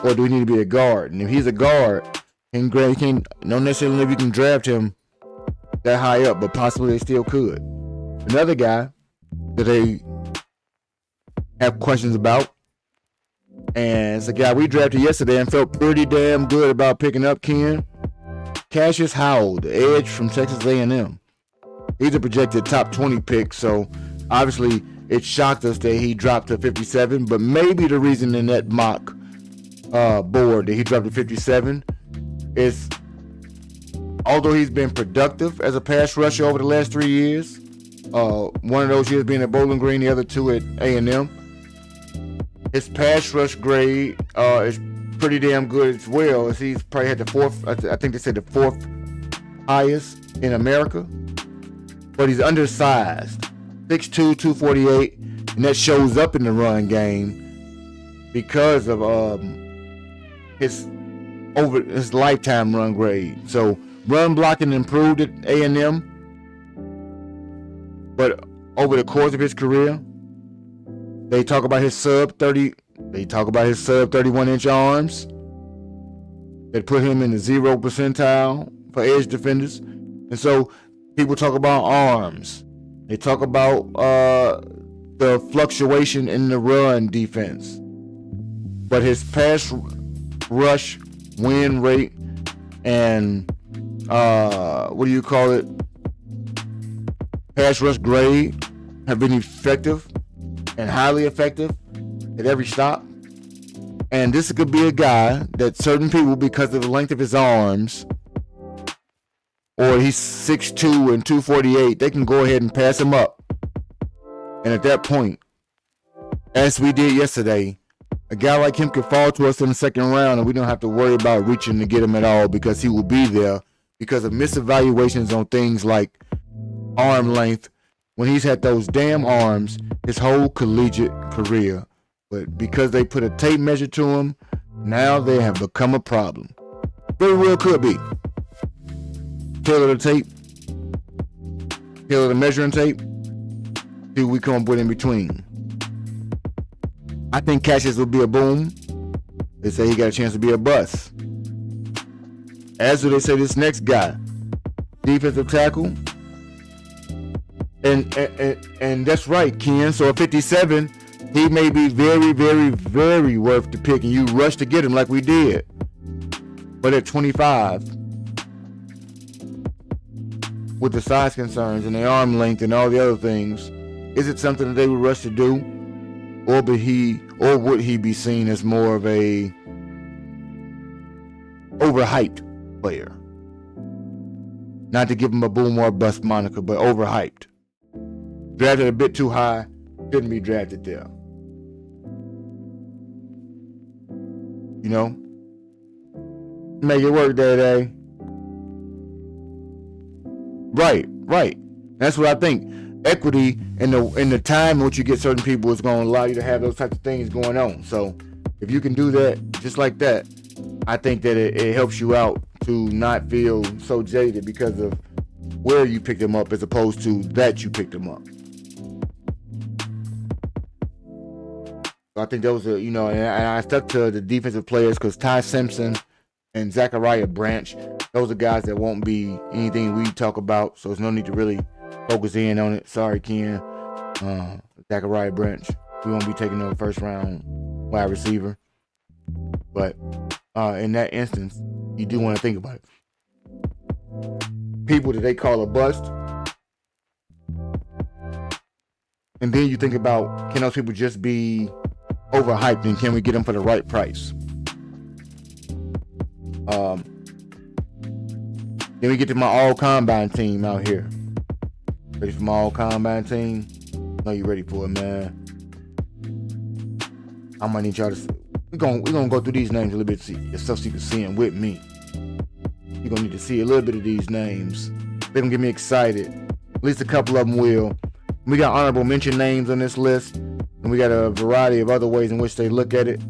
or do he need to be a guard? And if he's a guard, he can not necessarily know if you can draft him that high up, but possibly they still could. Another guy that they have questions about, and it's a guy we drafted yesterday and felt pretty damn good about picking up, Ken. Cassius Howell, the edge from Texas A&M. He's a projected top 20 pick, so obviously it shocked us that he dropped to 57, but maybe the reason in that mock board that he dropped to 57 is, although he's been productive as a pass rusher over the last 3 years, one of those years being at Bowling Green, the other two at A&M, his pass rush grade is pretty damn good as well, as he's probably had the fourth, I think they said the fourth highest in America, but he's undersized, 6'2", 248, and that shows up in the run game because of his lifetime run grade. So run blocking improved at A&M, but over the course of his career, they talk about his sub 31-inch arms that put him in the 0 percentile for edge defenders. And so people talk about arms. They talk about the fluctuation in the run defense. But his pass rush win rate and pass rush grade have been effective and highly effective at every stop. And this could be a guy that certain people, because of the length of his arms, or he's 6'2" and 248, they can go ahead and pass him up. And at that point, as we did yesterday, a guy like him could fall to us in the second round, and we don't have to worry about reaching to get him at all, because he will be there because of misevaluations on things like arm length, when he's had those damn arms his whole collegiate career. But because they put a tape measure to him, now they have become a problem. Very well could be. Tailor the tape, tailor the measuring tape, see what we come up with in between. I think Cassius will be a boom. They say he got a chance to be a bust. As do they say this next guy, defensive tackle. And that's right, Ken. So at 57, he may be very, very, very worth the pick, and you rush to get him like we did. But at 25, with the size concerns and the arm length and all the other things, is it something that they would rush to do? Or would he be seen as more of a overhyped player? Not to give him a boom or bust moniker, but overhyped. Drafted a bit too high, shouldn't be drafted there. You know? Make it work, Day. Right. That's what I think. Equity in the time in which you get certain people is going to allow you to have those types of things going on. So if you can do that just like that, I think that it helps you out to not feel so jaded because of where you picked them up as opposed to that you picked them up. So I think those are, and I stuck to the defensive players because Ty Simpson and Zachariah Branch, those are guys that won't be anything we talk about, so there's no need to really focus in on it. Sorry, Ken. Zachariah Branch, we won't be taking no first round wide receiver. But in that instance, you do want to think about it. People that they call a bust. And then you think about, can those people just be overhyped, and can we get them for the right price? Then we get to my all-combine team out here. Ready for my all-combine team? Know you ready for it, man. I might need y'all to. We're gonna go through these names a little bit, so you can see them with me. You're gonna need to see a little bit of these names. They're gonna get me excited. At least a couple of them will. We got honorable mention names on this list, and we got a variety of other ways in which they look at it.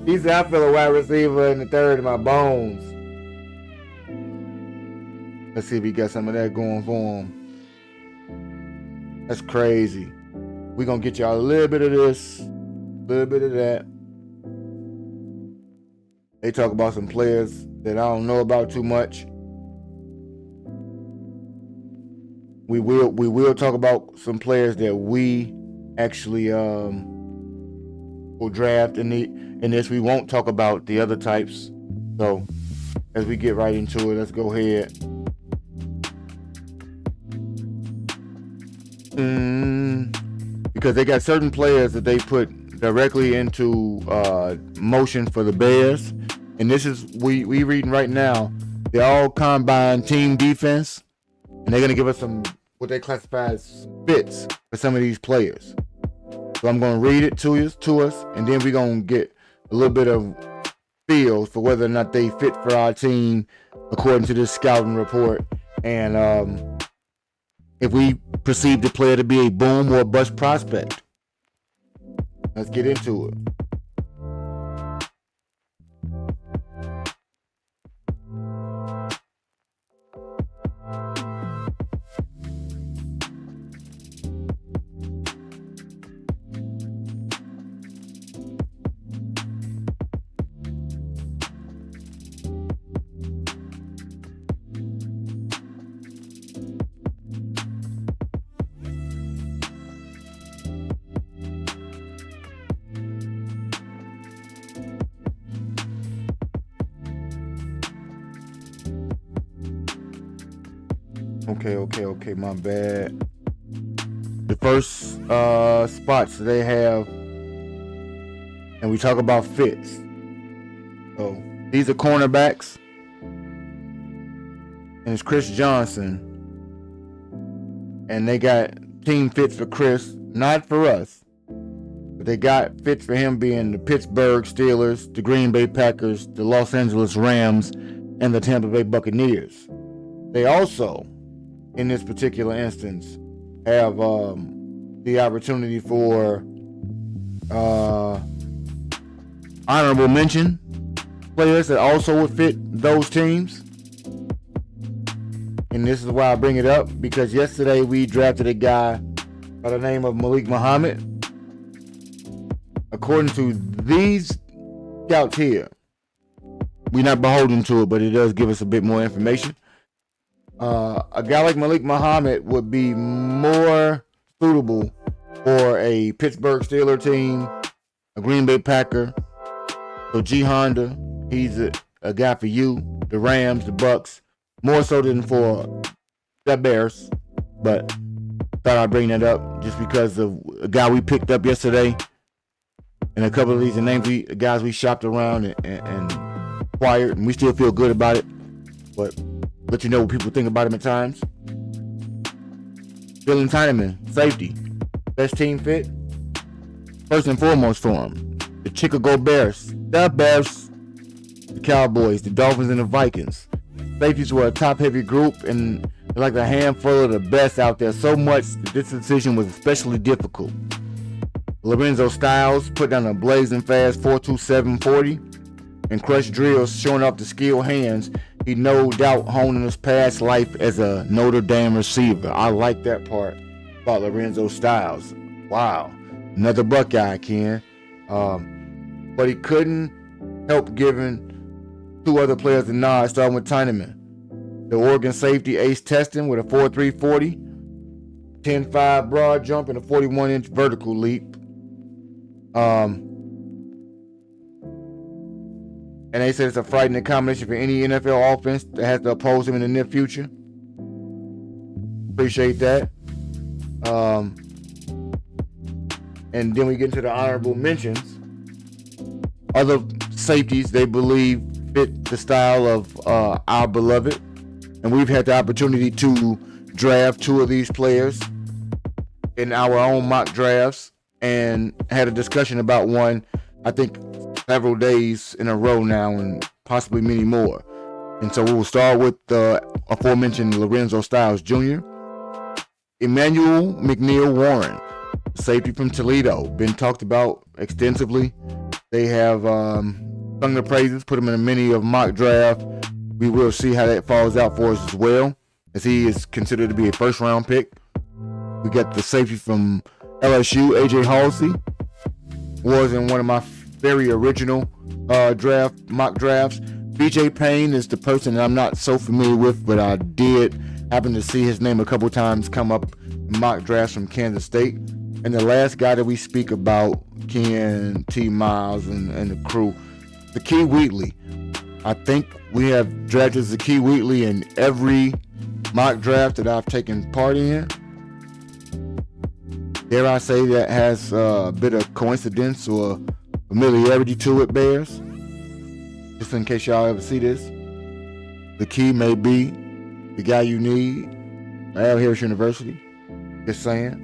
He said, I feel a wide receiver in the third in my bones. Let's see if he got some of that going for him. That's crazy. We're going to get y'all a little bit of this, a little bit of that. They talk about some players that I don't know about too much. We will talk about some players that we actually will draft in this. We won't talk about the other types. So as we get right into it, let's go ahead. Because they got certain players that they put directly into motion for the Bears, and this is we reading right now. They're all combine team defense, and they're gonna give us some what they classify as fits for some of these players. So I'm gonna read it to us, and then we're gonna get a little bit of feel for whether or not they fit for our team according to this scouting report, and if we perceive the player to be a boom or a bust prospect. Let's get into it. Okay, my bad. The first spots they have, and we talk about fits. So these are cornerbacks, and it's Chris Johnson, and they got team fits for Chris, not for us, but they got fits for him being the Pittsburgh Steelers, the Green Bay Packers, the Los Angeles Rams, and the Tampa Bay Buccaneers. They also, in this particular instance, have the opportunity for honorable mention players that also would fit those teams. And this is why I bring it up, because yesterday we drafted a guy by the name of Malik Muhammad. According to these scouts here, we're not beholden to it, but it does give us a bit more information. A guy like Malik Muhammad would be more suitable for a Pittsburgh Steelers team, a Green Bay Packer. So G Honda, he's a guy for you, the Rams, the Bucks, more so than for the Bears. But thought I'd bring that up just because of a guy we picked up yesterday, and a couple of these guys we shopped around and acquired, and we still feel good about it. But let you know what people think about him at times. Dylan Tyneman, safety. Best team fit? First and foremost for him, the Chicago Bears, the Cowboys, the Dolphins, and the Vikings. Safeties were a top-heavy group, and they're like a handful of the best out there, so much that this decision was especially difficult. Lorenzo Styles put down a blazing fast 4.27 40, and Crush Drills showing off the skilled hands. He no doubt honing his past life as a Notre Dame receiver. I like that part about Lorenzo Styles. Wow. Another Buckeye, Ken. But he couldn't help giving two other players a nod, starting with Tyneman. The Oregon safety Ace Testing with a 4.3 40, 10.5 broad jump, and a 41-inch vertical leap. And they said it's a frightening combination for any NFL offense that has to oppose him in the near future. Appreciate that. And then we get into the honorable mentions. Other safeties they believe fit the style of our beloved. And we've had the opportunity to draft two of these players in our own mock drafts and had a discussion about one, I think, several days in a row now and possibly many more. And so we will start with the aforementioned Lorenzo Styles Jr., Emmanuel McNeil Warren, safety from Toledo, been talked about extensively. They have sung the praises, put him in a many of mock draft. We will see how that falls out for us as well, as he is considered to be a first-round pick. We got the safety from LSU, AJ Halsey, was in one of my very original mock drafts. BJ Payne is the person that I'm not so familiar with, but I did happen to see his name a couple times come up in mock drafts from Kansas State. And the last guy that we speak about, Ken T. Miles and the crew, Zakee Wheatley. I think we have drafted Zakee Wheatley in every mock draft that I've taken part in. Dare I say that has a bit of coincidence or familiarity to it, Bears? Just in case y'all ever see this. The key may be the guy you need at Harris University. Just saying.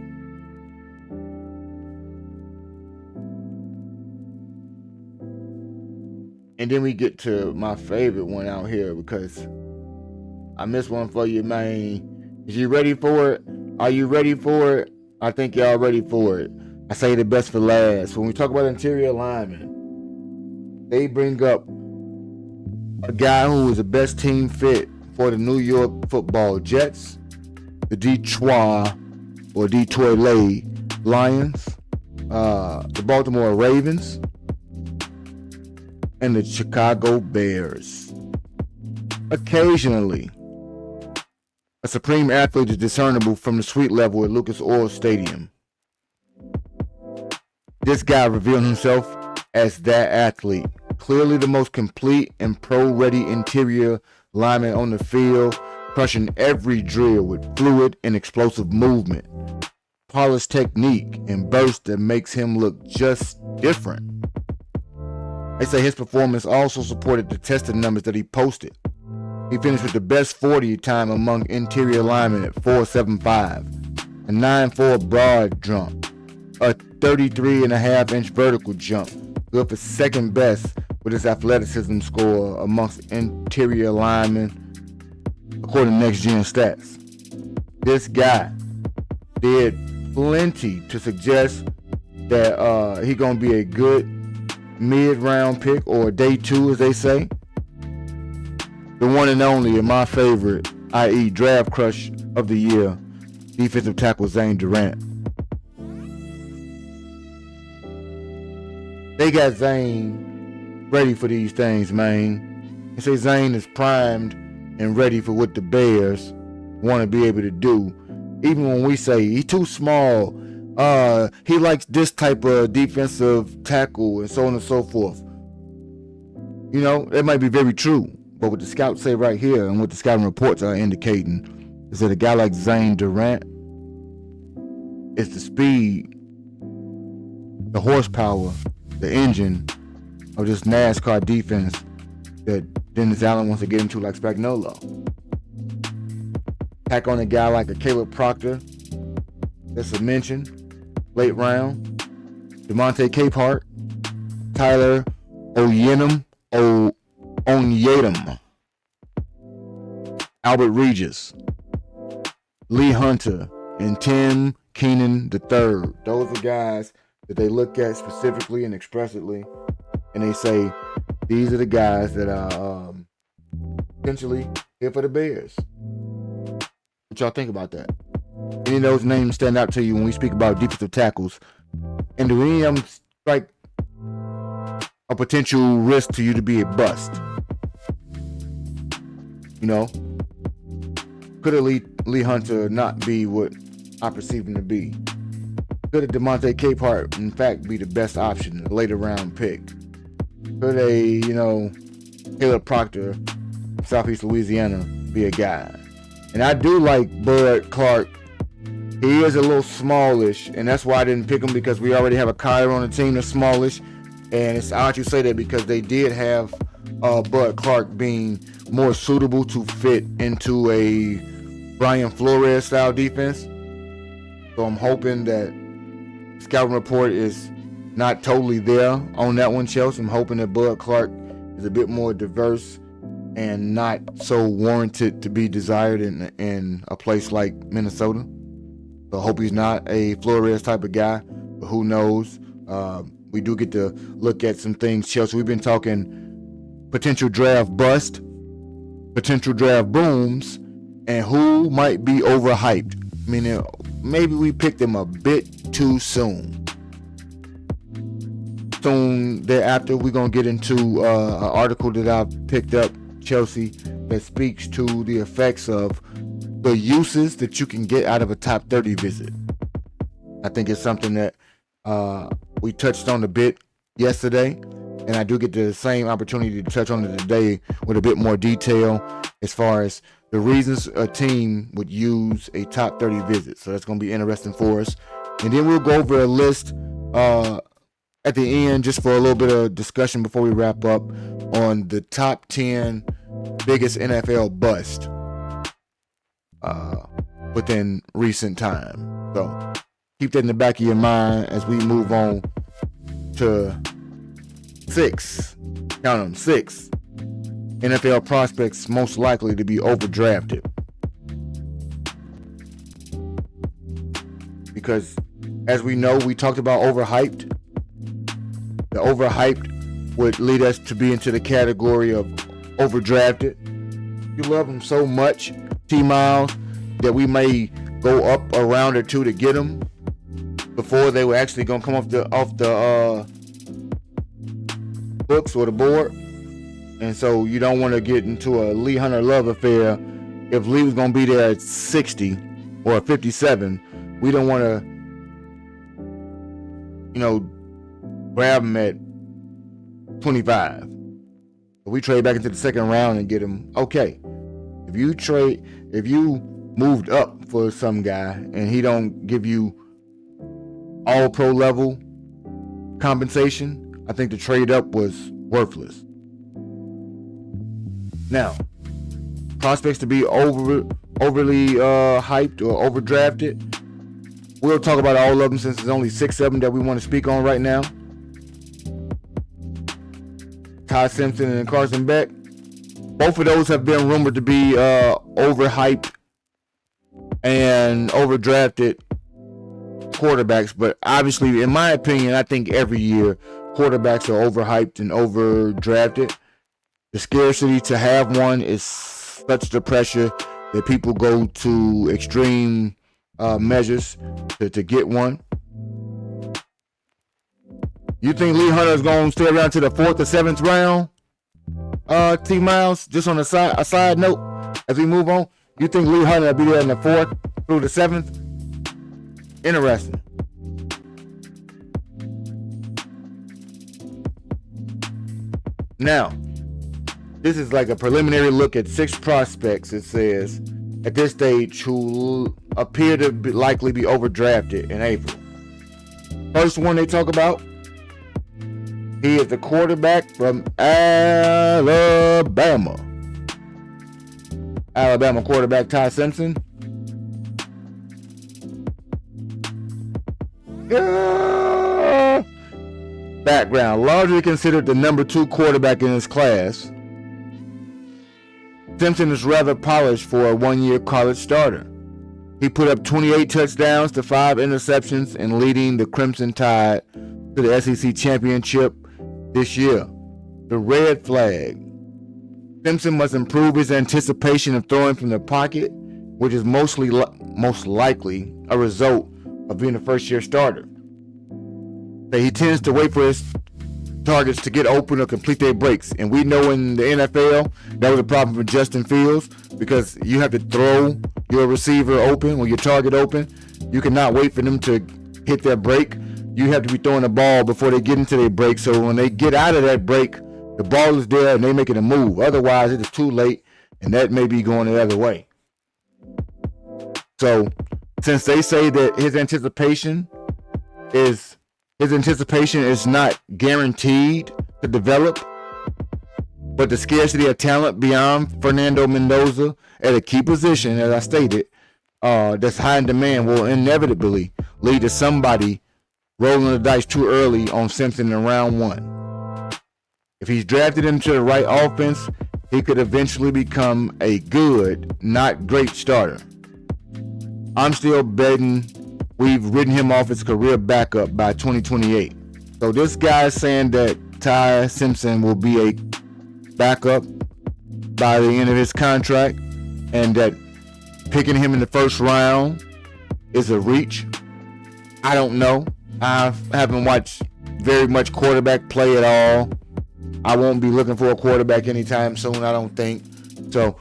And then we get to my favorite one out here because I missed one for you, man. Is you ready for it? Are you ready for it? I think y'all ready for it. I say the best for last. When we talk about interior linemen, they bring up a guy who was the best team fit for the New York Football Jets, the Detroit Lions, the Baltimore Ravens, and the Chicago Bears. Occasionally, a supreme athlete is discernible from the suite level at Lucas Oil Stadium. This guy revealed himself as that athlete. Clearly the most complete and pro-ready interior lineman on the field, crushing every drill with fluid and explosive movement, polished technique, and burst that makes him look just different. They say his performance also supported the testing numbers that he posted. He finished with the best 40 time among interior linemen at 4.75, a 9.4 broad jump, a 33.5-inch vertical jump, good for second best with his athleticism score amongst interior linemen, according to Next Gen Stats. This guy did plenty to suggest that he's going to be a good mid-round pick, or day two, as they say. The one and only, and my favorite, i.e. draft crush of the year, defensive tackle Zane Durant. They got Zane ready for these things, man. They say Zane is primed and ready for what the Bears want to be able to do. Even when we say he's too small, he likes this type of defensive tackle, and so on and so forth. You know, that might be very true. But what the scouts say right here, and what the scouting reports are indicating, is that a guy like Zane Durant is the speed, the horsepower, the engine of this NASCAR defense that Dennis Allen wants to get into like Spagnuolo. Pack on a guy like a Caleb Proctor, that's a mention, late round. Demonte Capehart, Tyler Onyedim, Albert Regis, Lee Hunter, and Tim Keenan III. Those are guys that they look at specifically and expressively, and they say these are the guys that are potentially here for the Bears. What y'all think about that? Any of those names stand out to you when we speak about defensive tackles? And do any of them strike a potential risk to you to be a bust? You know, could Lee Hunter not be what I perceive him to be? Could a Demonte Capehart, in fact, be the best option, a later round pick? Could a, Caleb Proctor, Southeast Louisiana, be a guy? And I do like Bud Clark. He is a little smallish, and that's why I didn't pick him, because we already have a Kyer on the team that's smallish. And it's odd you say that, because they did have Bud Clark being more suitable to fit into a Brian Flores style defense. So I'm hoping that scouting report is not totally there on that one, Chelsea. I'm hoping that Bud Clark is a bit more diverse and not so warranted to be desired in a place like Minnesota. So I hope he's not a Flores type of guy, but who knows? We do get to look at some things, Chelsea. We've been talking potential draft bust, potential draft booms, and who might be overhyped. I mean, maybe we picked him a bit too soon. Soon thereafter, we're going to get into an article that I've picked up, Chelsea, that speaks to the effects of the uses that you can get out of a top 30 visit. I think it's something that we touched on a bit yesterday, and I do get the same opportunity to touch on it today with a bit more detail as far as the reasons a team would use a top 30 visit. So that's going to be interesting for us. And then we'll go over a list at the end, just for a little bit of discussion before we wrap up, on the top 10 biggest NFL bust within recent time. So keep that in the back of your mind as we move on to 6 NFL prospects most likely to be overdrafted. Because as we know, we talked about overhyped. The overhyped would lead us to be into the category of overdrafted. You love them so much, T-Miles, that we may go up a round or two to get them before they were actually going to come off the books or the board. And so you don't want to get into a Lee Hunter love affair. If Lee was going to be there at 60 or 57, we don't want to, grab him at 25. If we trade back into the second round and get him, okay. If you moved up for some guy and he don't give you all pro level compensation, I think the trade up was worthless. Now, prospects to be overly hyped or overdrafted, we'll talk about all of them since there's only 6 of them that we want to speak on right now. Ty Simpson and Carson Beck, both of those have been rumored to be overhyped and overdrafted quarterbacks. But obviously, in my opinion, I think every year quarterbacks are overhyped and overdrafted. The scarcity to have one is such the pressure that people go to extreme measures to get one. You think Lee Hunter is going to stay around to the 4th or 7th round? T-Miles, just on a side note, as we move on, you think Lee Hunter will be there in the 4th through the 7th? Interesting. Now, this is like a preliminary look at 6 prospects, it says, at this stage, who appear to likely be overdrafted in April. First one they talk about, he is the quarterback from Alabama. Alabama quarterback Ty Simpson. Background, largely considered the number 2 quarterback in his class, Simpson is rather polished for a one-year college starter. He put up 28 touchdowns to 5 interceptions and leading the Crimson Tide to the SEC championship this year. The red flag. Simpson must improve his anticipation of throwing from the pocket, which is most likely a result of being a first-year starter. He tends to wait for his targets to get open or complete their breaks. And we know in the NFL, that was a problem for Justin Fields, because you have to throw your receiver open or your target open. You cannot wait for them to hit their break. You have to be throwing the ball before they get into their break. So when they get out of that break, the ball is there and they're making a move. Otherwise, it is too late, and that may be going the other way. So since they say that his anticipation is not guaranteed to develop, But the scarcity of talent beyond Fernando Mendoza at a key position, as I stated, that's high in demand will inevitably lead to somebody rolling the dice too early on Simpson in round 1. If he's drafted into the right offense, he could eventually become a good, not great starter. I'm still betting we've written him off as career backup by 2028. So this guy is saying that Ty Simpson will be a backup by the end of his contract, and that picking him in the first round is a reach. I don't know. I haven't watched very much quarterback play at all. I won't be looking for a quarterback anytime soon, I don't think. So,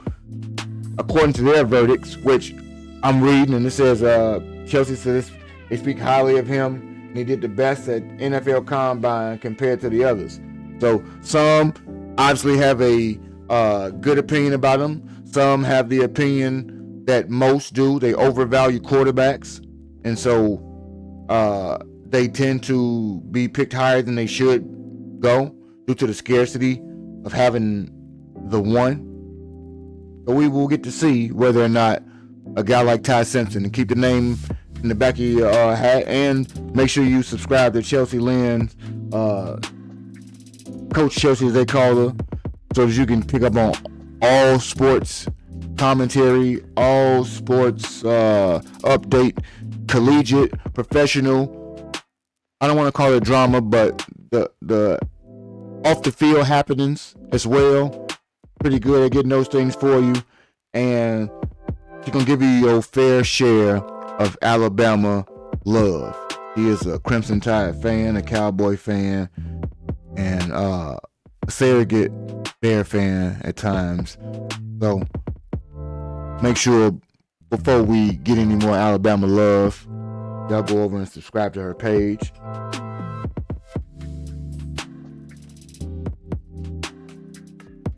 according to their verdicts, which I'm reading, and it says Chelsea says they speak highly of him, and he did the best at NFL Combine compared to the others. So, some obviously have a good opinion about him. Some have the opinion that most do. They overvalue quarterbacks, and so they tend to be picked higher than they should go due to the scarcity of having the one. So we will get to see whether or not a guy like Ty Simpson, and keep the name in the back of your hat, and make sure you subscribe to Chelsea Lynn's, Coach Chelsea as they call her, so that you can pick up on all sports commentary, all sports update, collegiate, professional. I don't want to call it drama, but the off the field happenings as well. Pretty good at getting those things for you, and she's gonna give you your fair share of Alabama love. He is a Crimson Tide fan, a Cowboy fan, and a surrogate Bear fan at times. So make sure before we get any more Alabama love, y'all go over and subscribe to her page.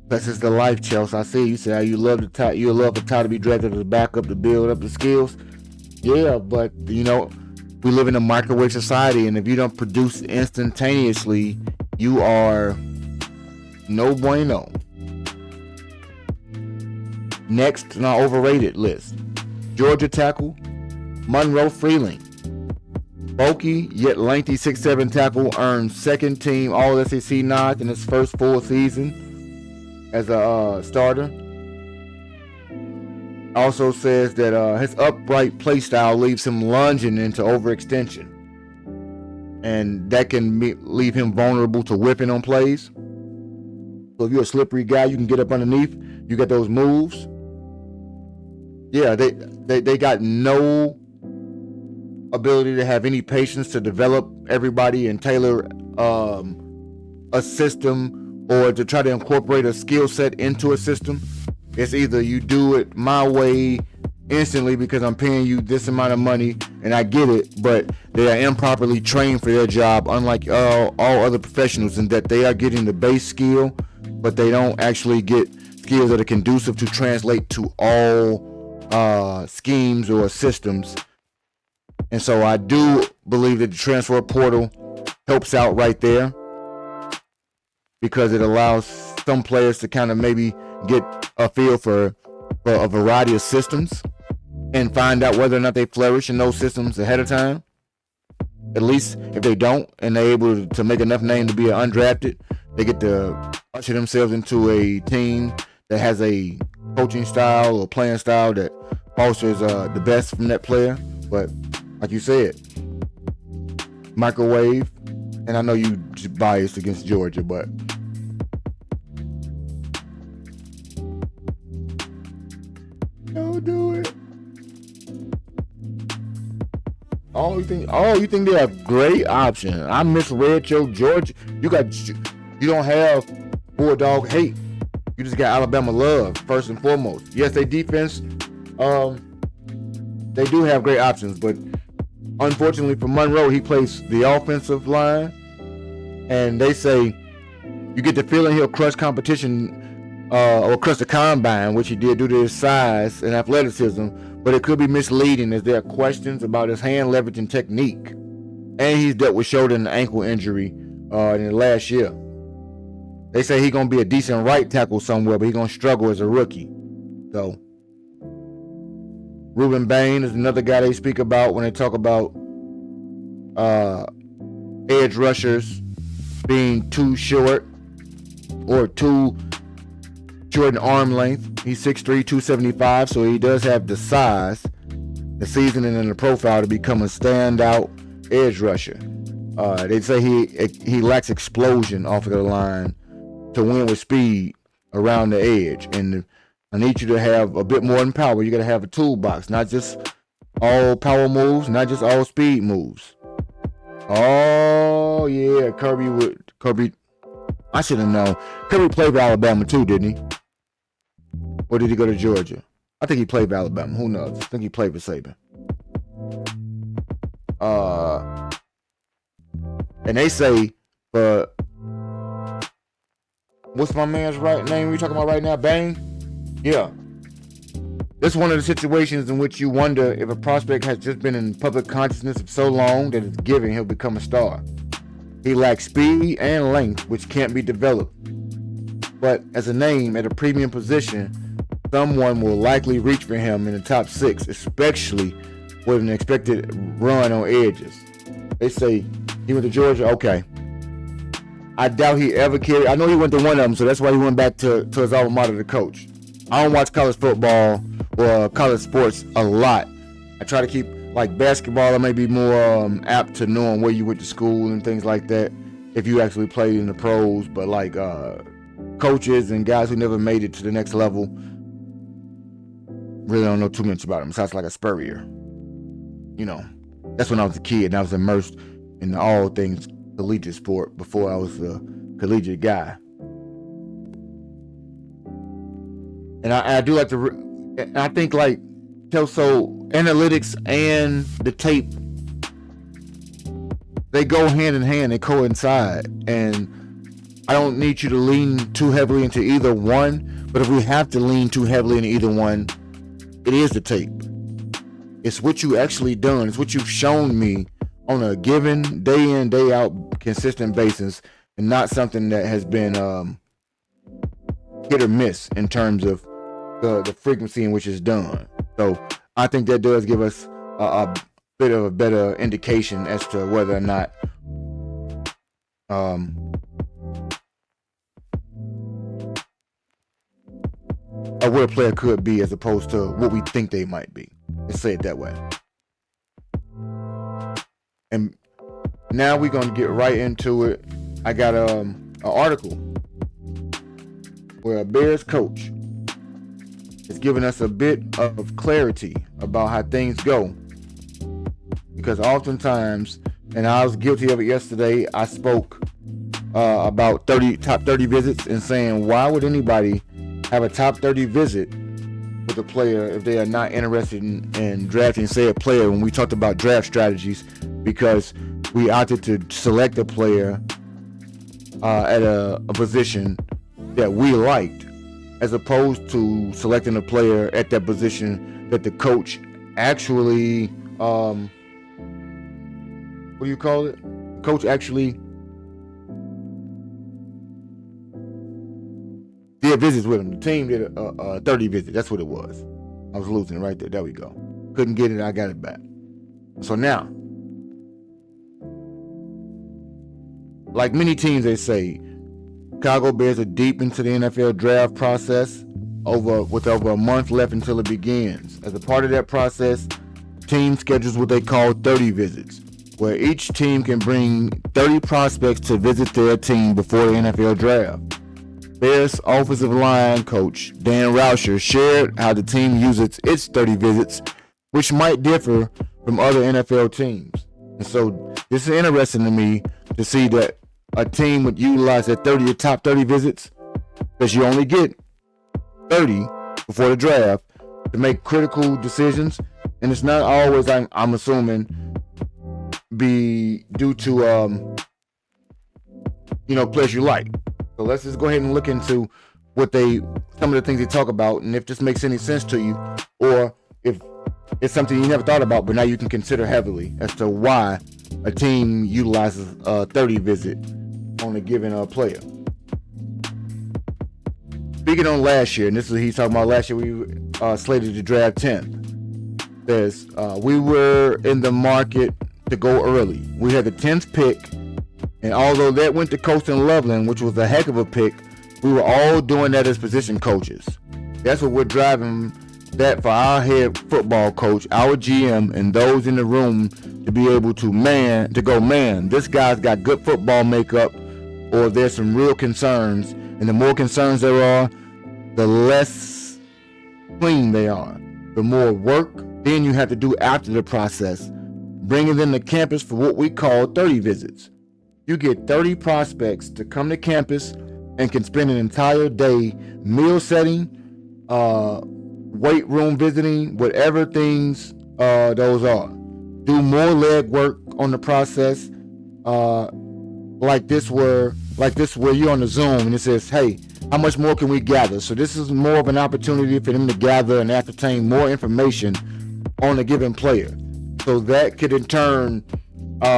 That's just the life, Chelsea. I see you say how you love a Ty to be drafted as a backup to build up the skills. Yeah, but you know, we live in a microwave society, and if you don't produce instantaneously, you are no bueno. Next on our overrated list, Georgia tackle Monroe Freeling. Bulky yet lengthy 6'7" tackle earned second team All SEC nod in his first full season as a starter. Also says that his upright play style leaves him lunging into overextension, and that can leave him vulnerable to whipping on plays. So if you're a slippery guy, you can get up underneath. You got those moves. Yeah, they got no ability to have any patience to develop everybody and tailor a system, or to try to incorporate a skill set into a system. It's either you do it my way instantly because I'm paying you this amount of money, and I get it, but they are improperly trained for their job, unlike all other professionals, in that they are getting the base skill, but they don't actually get skills that are conducive to translate to all schemes or systems. And so I do believe that the transfer portal helps out right there, because it allows some players to kind of maybe get a feel for a variety of systems and find out whether or not they flourish in those systems ahead of time. At least if they don't, and they're able to make enough name to be an undrafted, they get to usher themselves into a team that has a coaching style or playing style that fosters the best from that player. But like you said, microwave, and I know you biased against Georgia, but don't do it. Oh, you think they're a great option? I misread your Georgia. You don't have Bulldog hate. You just got Alabama love first and foremost. Yes, they defense. They do have great options, but unfortunately for Monroe, he plays the offensive line, and they say you get the feeling he'll crush competition or crush the combine, which he did due to his size and athleticism, but it could be misleading as there are questions about his hand leveraging technique, and he's dealt with shoulder and ankle injury in the last year. They say he's going to be a decent right tackle somewhere, but he's going to struggle as a rookie. So, Ruben Bain is another guy they speak about when they talk about edge rushers being too short or too short in arm length. He's 6'3", 275, so he does have the size, the seasoning, and the profile to become a standout edge rusher. They say he lacks explosion off of the line to win with speed around the edge, and I need you to have a bit more than power. You got to have a toolbox, not just all power moves, not just all speed moves. Oh yeah, Kirby. I should have known. Kirby played for Alabama too, didn't he? Or did he go to Georgia? I think he played for Alabama. Who knows? I think he played for Saban. And they say, what's my man's right name we talking about right now? Bain? Yeah. This is one of the situations in which you wonder if a prospect has just been in public consciousness for so long that it's given he'll become a star. He lacks speed and length, which can't be developed. But as a name at a premium position, someone will likely reach for him in the top 6, especially with an expected run on edges. They say he went to Georgia. Okay. I doubt he ever carried. I know he went to one of them, so that's why he went back to his alma mater to coach. I don't watch college football or college sports a lot. I try to keep, like basketball, I may be more apt to knowing where you went to school and things like that if you actually played in the pros. But like coaches and guys who never made it to the next level, really don't know too much about them. Sounds like a Spurrier. You know, that's when I was a kid and I was immersed in all things collegiate sport before I was a collegiate guy. And I do like to, I think like, so analytics and the tape, they go hand in hand, they coincide. And I don't need you to lean too heavily into either one, but if we have to lean too heavily into either one, it is the tape. It's what you actually done. It's what you've shown me on a given day in, day out, consistent basis, and not something that has been hit or miss in terms of the frequency in which it's done. So I think that does give us a bit of a better indication as to whether or not where a player could be as opposed to what we think they might be. Let's say it that way. And now we're going to get right into it. I got an article where a Bears coach is giving us a bit of clarity about how things go. Because oftentimes, and I was guilty of it yesterday, I spoke about top 30 visits and saying, why would anybody have a top 30 visit with a player if they are not interested in drafting, say, a player when we talked about draft strategies, because we opted to select a player at a position that we liked, as opposed to selecting a player at that position that the coach actually, what do you call it? The coach actually did visits with him. The team did a 30 visit. That's what it was. I was losing it right there. There we go. Couldn't get it. I got it back. So now, like many teams, they say, Chicago Bears are deep into the NFL draft process with over a month left until it begins. As a part of that process, the team schedules what they call 30 visits, where each team can bring 30 prospects to visit their team before the NFL draft. Bears offensive line coach Dan Rauscher shared how the team uses its 30 visits, which might differ from other NFL teams. And so this is interesting to me to see that a team would utilize their top 30 visits, because you only get 30 before the draft to make critical decisions. And it's not always, I'm assuming, be due to players you like. So let's just go ahead and look into some of the things they talk about, and if this makes any sense to you, or if it's something you never thought about but now you can consider heavily as to why a team utilizes a 30 visit on a given player. speaking on last year, and this is he's talking about last year, we slated to draft 10th. Says we were in the market to go early. We had the 10th pick, and although that went to Colston Loveland, which was a heck of a pick, we were all doing that as position coaches. That's what we're driving that for our head football coach, our GM, and those in the room to be able to go, this guy's got good football makeup, or there's some real concerns. And the more concerns there are, the less clean they are. The more work then you have to do after the process, bringing them to campus for what we call 30 visits. You get 30 prospects to come to campus and can spend an entire day meal setting, weight room visiting, whatever things those are. Do more leg work on the process, like this where you're on the Zoom and it says, hey, how much more can we gather? So this is more of an opportunity for them to gather and ascertain more information on a given player. So that could in turn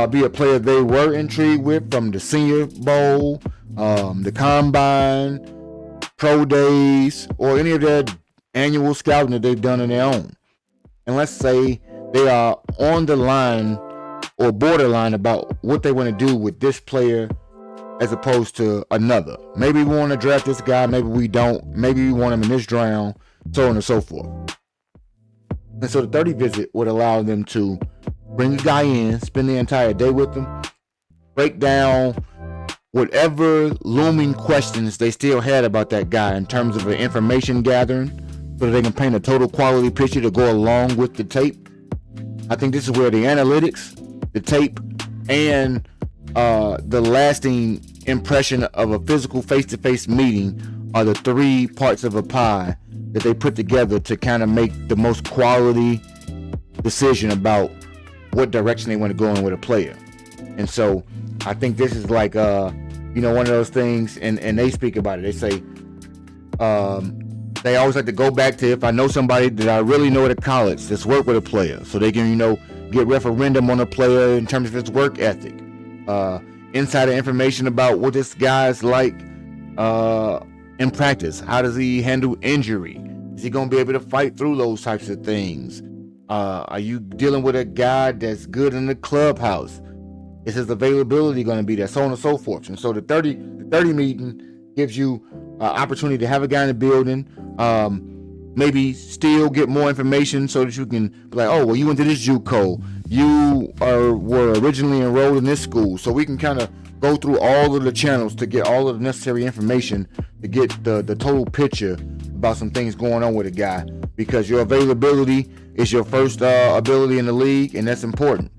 be a player they were intrigued with from the Senior Bowl, the Combine, Pro Days, or any of their annual scouting that they've done on their own. And let's say they are on the line or borderline about what they want to do with this player as opposed to another. Maybe we want to draft this guy, maybe we don't. Maybe we want him in this round, so on and so forth. And so the 30 visit would allow them to bring the guy in, spend the entire day with them, break down whatever looming questions they still had about that guy in terms of the information gathering, so that they can paint a total quality picture to go along with the tape. I think this is where the analytics, the tape, and the lasting impression of a physical face-to-face meeting are the three parts of a pie that they put together to kind of make the most quality decision about what direction they want to go in with a player. And so I think this is like one of those things, and they speak about it. They say they always like to go back to, if I know somebody that I really know at a college that's worked with a player, so they can get referendum on a player in terms of his work ethic, insider information about what this guy's like in practice. How does he handle injury? Is he going to be able to fight through those types of things? Are you dealing with a guy that's good in the clubhouse? Is his availability going to be there? So on and so forth. And so the 30 meeting gives you opportunity to have a guy in the building, maybe still get more information so that you can be like, oh, well, you went to this JUCO. You were originally enrolled in this school. So we can kind of go through all of the channels to get all of the necessary information to get the total picture about some things going on with a guy, because your availability is your first ability in the league, and that's important.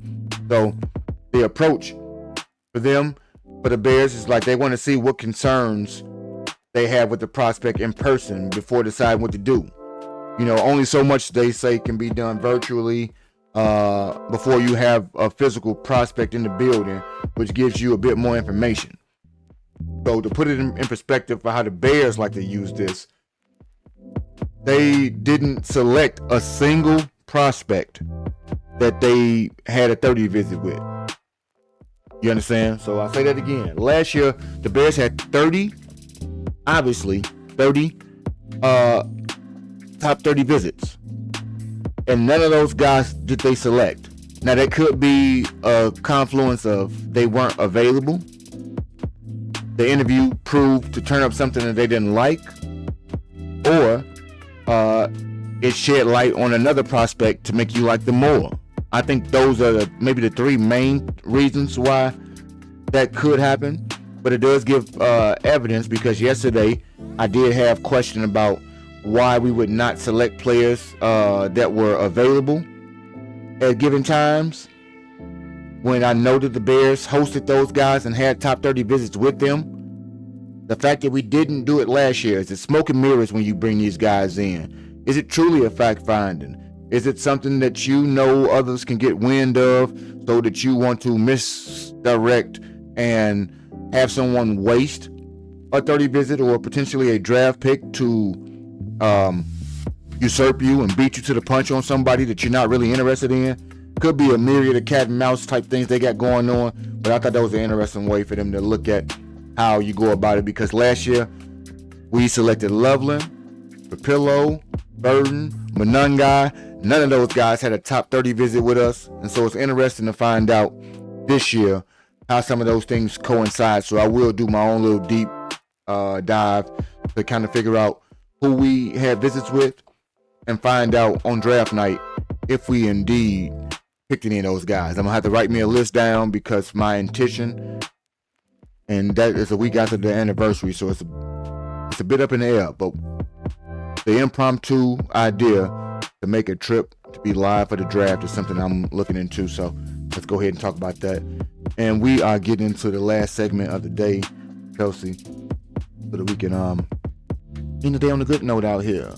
So the approach for the Bears is like they want to see what concerns they have with the prospect in person before deciding what to do. Only so much, they say, can be done virtually before you have a physical prospect in the building, which gives you a bit more information. So to put it in perspective for how the Bears like to use this, they didn't select a single prospect that they had a 30 visit with. You understand? So I'll say that again. Last year, the Bears had 30 top 30 visits. And none of those guys did they select. Now, that could be a confluence of they weren't available. The interview proved to turn up something that they didn't like. Or it shed light on another prospect to make you like them more. I think those are maybe the three main reasons why that could happen. But it does give evidence, because yesterday I did have question about why we would not select players that were available at given times, when I know that the Bears hosted those guys and had top 30 visits with them. The fact that we didn't do it last year, is it smoke and mirrors when you bring these guys in? Is it truly a fact finding? Is it something that others can get wind of, so that you want to misdirect and have someone waste a 30 visit or potentially a draft pick to usurp you and beat you to the punch on somebody that you're not really interested in? Could be a myriad of cat and mouse type things they got going on, but I thought that was an interesting way for them to look at how you go about it, because last year We selected Loveland, Papillo, Burton, Monungai. None of those guys had a top 30 visit with us. And so it's interesting to find out this year how some of those things coincide. So I will do my own little deep dive to kind of figure out who we had visits with and find out on draft night if we indeed picked any of those guys. I'm going to have to write me a list down because my intention, and that is a week after the anniversary, so it's a bit up in the air, but the impromptu idea to make a trip to be live for the draft is something I'm looking into, so let's go ahead and talk about that. And we are getting into the last segment of the day, Kelsey, so that we can end the day on a good note out here.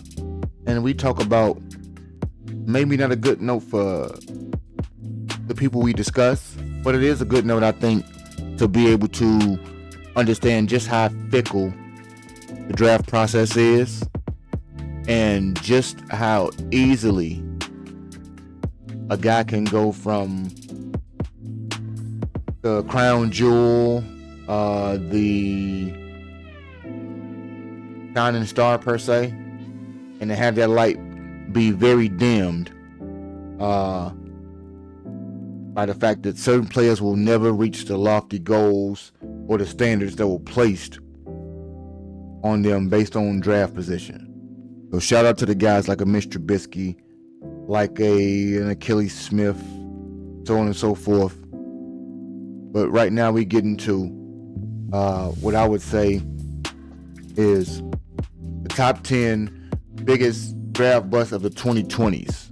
And we talk about maybe not a good note for the people we discuss, but it is a good note, I think, to be able to understand just how fickle the draft process is and just how easily a guy can go from the crown jewel, the shining star per se, and to have that light be very dimmed by the fact that certain players will never reach the lofty goals or the standards that were placed on them based on draft position. So shout out to the guys like a Mr. Trubisky, like an Achilles Smith, so on and so forth. But right now we get into what I would say is the top 10 biggest draft busts of the 2020s.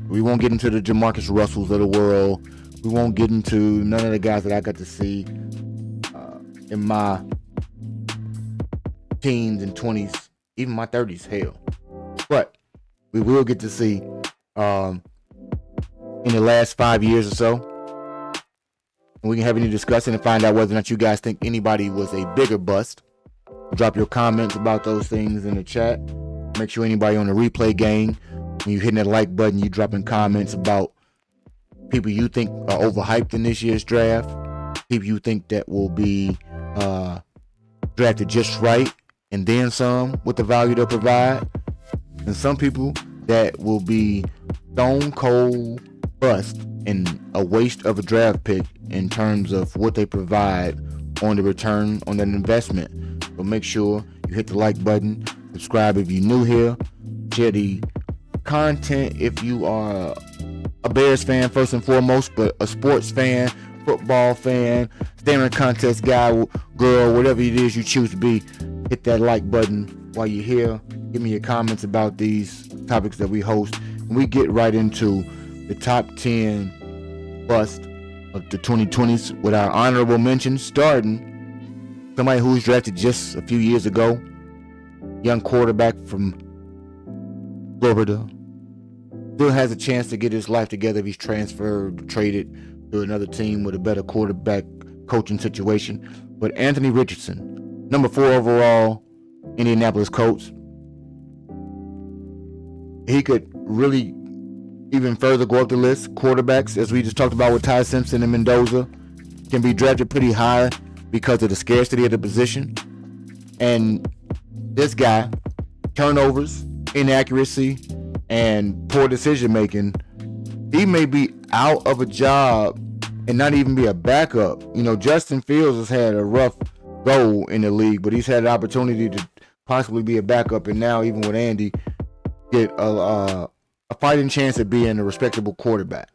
We won't get into the Jamarcus Russells of the world. We won't get into none of the guys that I got to see in my teens and 20s, even my 30s, hell. But we will get to see in the last 5 years or so. And we can have any discussion and find out whether or not you guys think anybody was a bigger bust. Drop your comments about those things in the chat. Make sure anybody on the replay game, when you're hitting that like button, you dropping comments about people you think are overhyped in this year's draft, people you think that will be drafted just right and then some with the value they'll provide, and some people that will be stone cold bust and a waste of a draft pick in terms of what they provide on the return on that investment. So make sure you hit the like button, subscribe if you're new here, share the content if you are a Bears fan first and foremost, but a sports fan, football fan, staring contest guy, girl, whatever it is you choose to be, hit that like button while you're here. Give me your comments about these topics that we host. And we get right into the top 10 bust of the 2020s with our honorable mention, starting somebody who was drafted just a few years ago, young quarterback from Florida. Still has a chance to get his life together if he's transferred, traded to another team with a better quarterback coaching situation. But Anthony Richardson, number 4 overall, Indianapolis Colts. He could really even further go up the list. Quarterbacks, as we just talked about with Ty Simpson and Mendoza, can be drafted pretty high because of the scarcity of the position. And this guy, turnovers, inaccuracy, and poor decision making, he may be out of a job and not even be a backup. You know, Justin Fields has had a rough go in the league, but he's had an opportunity to possibly be a backup, and now even with Andy, get a fighting chance at being a respectable quarterback.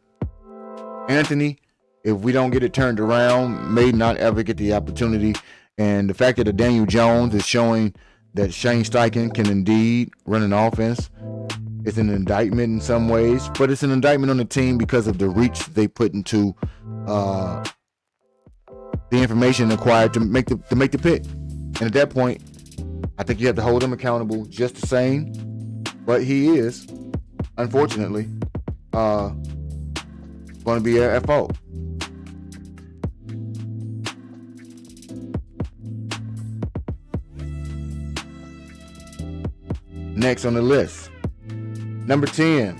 Anthony, if we don't get it turned around, may not ever get the opportunity. And the fact that Daniel Jones is showing that Shane Steichen can indeed run an offense, it's an indictment in some ways, but it's an indictment on the team because of the reach they put into the information acquired to make the pick. And at that point, I think you have to hold him accountable just the same. But he is, unfortunately, going to be a FO. Next on the list, number 10,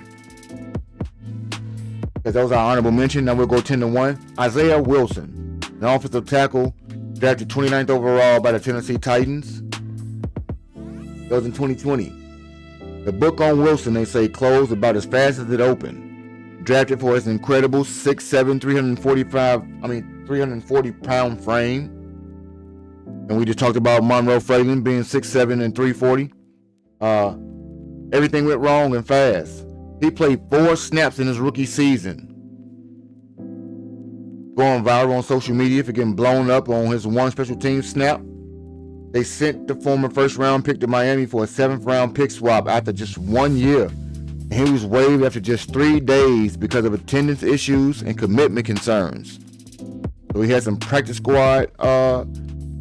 because those are honorable mention. Now we'll go 10 to 1. Isaiah Wilson, an offensive tackle, drafted 29th overall by the Tennessee Titans. That was in 2020. The book on Wilson, they say, closed about as fast as it opened. Drafted for his incredible 6'7", 340-pound frame. And we just talked about Monroe Fraglin being 6'7" and 340. Everything went wrong and fast. He played 4 snaps in his rookie season. Going viral on social media for getting blown up on his one special team snap. They sent the former first-round pick to Miami for a 7th-round pick swap after just 1 year. And he was waived after just 3 days because of attendance issues and commitment concerns. So he had some practice squad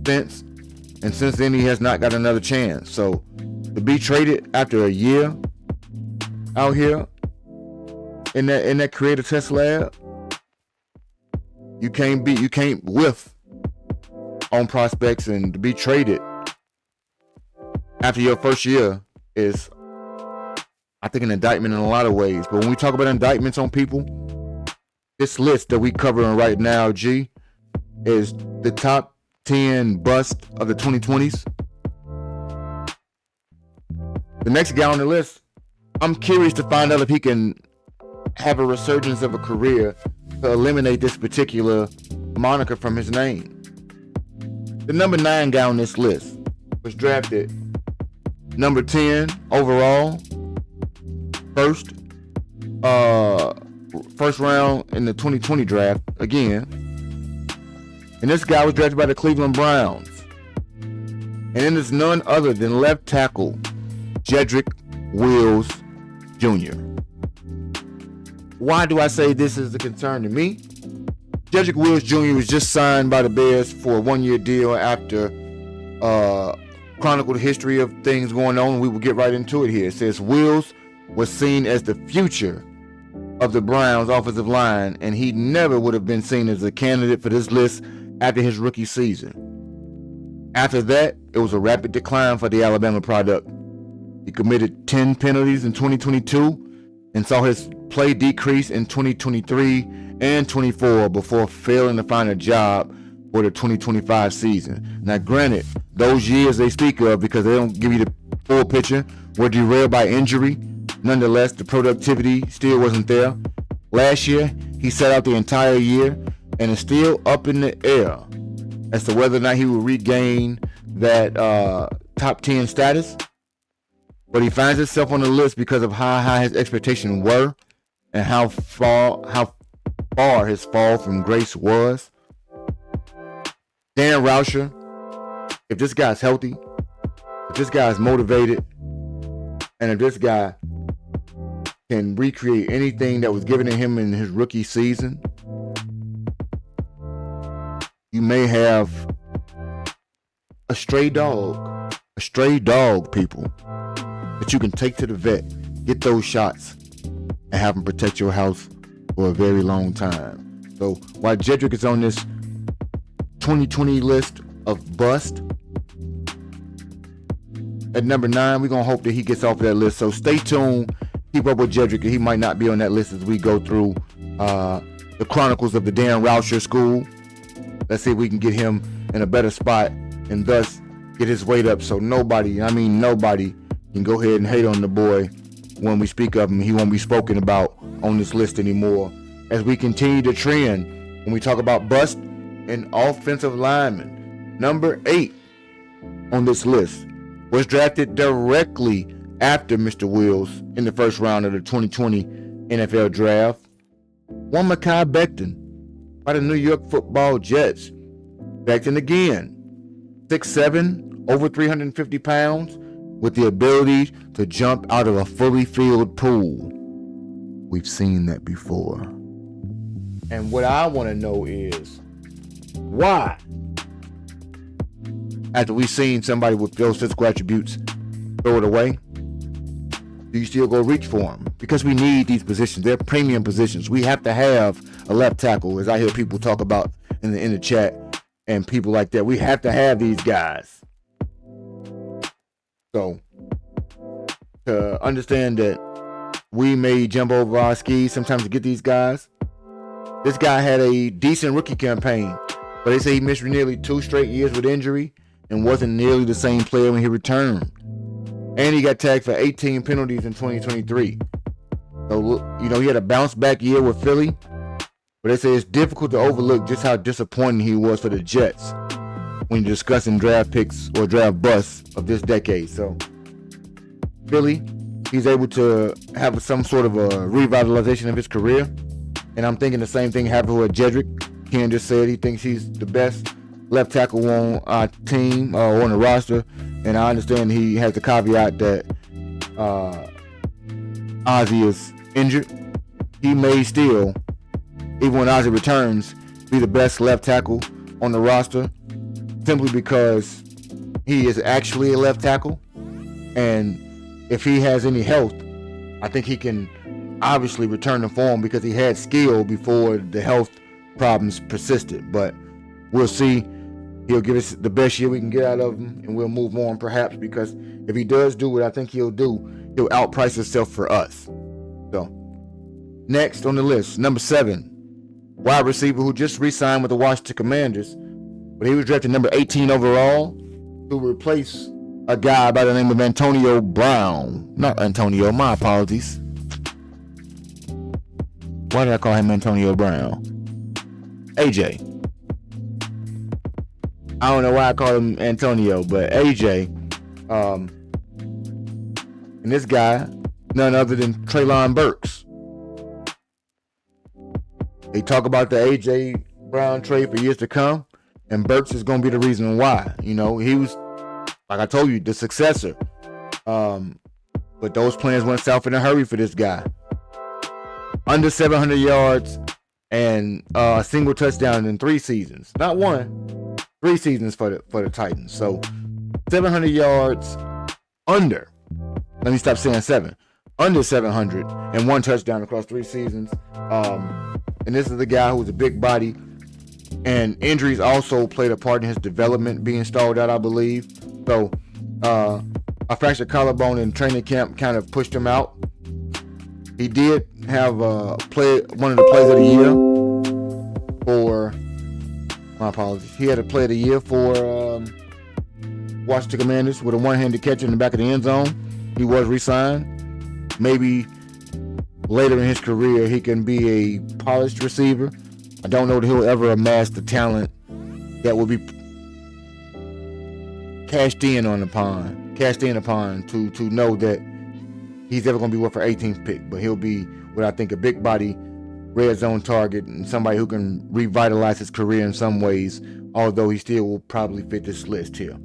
stints, and since then he has not got another chance. So to be traded after a year out here in that creative test lab, you can't whiff on prospects, and to be traded after your first year is, I think, an indictment in a lot of ways. But when we talk about indictments on people, this list that we covering right now, G, is the top 10 bust of the 2020s. The next guy on the list, I'm curious to find out if he can have a resurgence of a career to eliminate this particular moniker from his name. The number 9 guy on this list was drafted number 10 overall, first round in the 2020 draft again. And this guy was drafted by the Cleveland Browns. And it is none other than left tackle Jedrick Wills Jr. Why do I say this is a concern to me? Jedrick Wills Jr. was just signed by the Bears for a 1-year deal after chronicled the history of things going on. We will get right into it here. It says Wills was seen as the future of the Browns offensive line, and he never would have been seen as a candidate for this list after his rookie season. After that, it was a rapid decline for the Alabama product. He committed 10 penalties in 2022 and saw his play decrease in 2023 and 24 before failing to find a job for the 2025 season. Now, granted, those years they speak of, because they don't give you the full picture, were derailed by injury. Nonetheless, the productivity still wasn't there. Last year, he sat out the entire year and is still up in the air as to whether or not he will regain that top 10 status. But he finds himself on the list because of how high his expectations were and how far his fall from grace was. Dan Rauscher, if this guy's healthy, if this guy's motivated, and if this guy can recreate anything that was given to him in his rookie season, you may have a stray dog, people, that you can take to the vet, get those shots, and have them protect your house for a very long time. So while Jedrick is on this 2020 list of bust, at number 9, we're going to hope that he gets off of that list. So stay tuned. Keep up with Jedrick. He might not be on that list as we go through the chronicles of the Dan Rauscher school. Let's see if we can get him in a better spot and thus get his weight up so nobody can go ahead and hate on the boy when we speak of him. He won't be spoken about on this list anymore. As we continue to trend, when we talk about bust and offensive linemen, number 8 on this list was drafted directly after Mr. Wills in the first round of the 2020 NFL draft. One Mekhi Becton by the New York Football Jets. Becton again, 6'7", over 350 pounds, with the ability to jump out of a fully filled pool. We've seen that before. And what I want to know is, why, after we've seen somebody with those physical attributes throw it away, do you still go reach for them? Because we need these positions. They're premium positions. We have to have a left tackle, as I hear people talk about in the chat and people like that. We have to have these guys. So, to understand that we may jump over our skis sometimes to get these guys. This guy had a decent rookie campaign, but they say he missed nearly 2 straight years with injury and wasn't nearly the same player when he returned. And he got tagged for 18 penalties in 2023. So, he had a bounce back year with Philly. But they say it's difficult to overlook just how disappointing he was for the Jets when you're discussing draft picks or draft busts of this decade. So, Philly, he's able to have some sort of a revitalization of his career. And I'm thinking the same thing happened with Jedrick. Ken just said he thinks he's the best left tackle on our team or on the roster. And I understand he has the caveat that Ozzie is injured. He may still, even when Ozzie returns, be the best left tackle on the roster simply because he is actually a left tackle. And if he has any health, I think he can obviously return to form because he had skill before the health problems persisted. But we'll see. He'll give us the best year we can get out of him, and we'll move on perhaps, because if he does do what I think he'll do, he'll outprice himself for us. So, next on the list, number 7, wide receiver who just re-signed with the Washington Commanders, but he was drafted number 18 overall to replace a guy by the name of Antonio Brown. Not Antonio, my apologies. Why did I call him Antonio Brown? AJ. I don't know why I call him Antonio, but AJ. And this guy, none other than Treylon Burks. They talk about the AJ Brown trade for years to come, and Burks is going to be the reason why. He was, like I told you, the successor. But those plans went south in a hurry for this guy. Under 700 yards and a single touchdown in 3 seasons. Not one, 3 seasons for the Titans. So 700 yards under. Let me stop saying 7. Under 700 and 1 touchdown across 3 seasons. And this is the guy who was a big body. And injuries also played a part in his development being stalled out, I believe. So a fractured collarbone in training camp kind of pushed him out. He did have one of the plays of the year for, my apologies. He had a play of the year for Washington Commanders with a one-handed catch in the back of the end zone. He was re-signed. Maybe later in his career he can be a polished receiver. I don't know that he'll ever amass the talent that will be cashed in upon to know that he's ever going to be worth an 18th pick. But he'll be what I think a big body red zone target and somebody who can revitalize his career in some ways, although he still will probably fit this list here.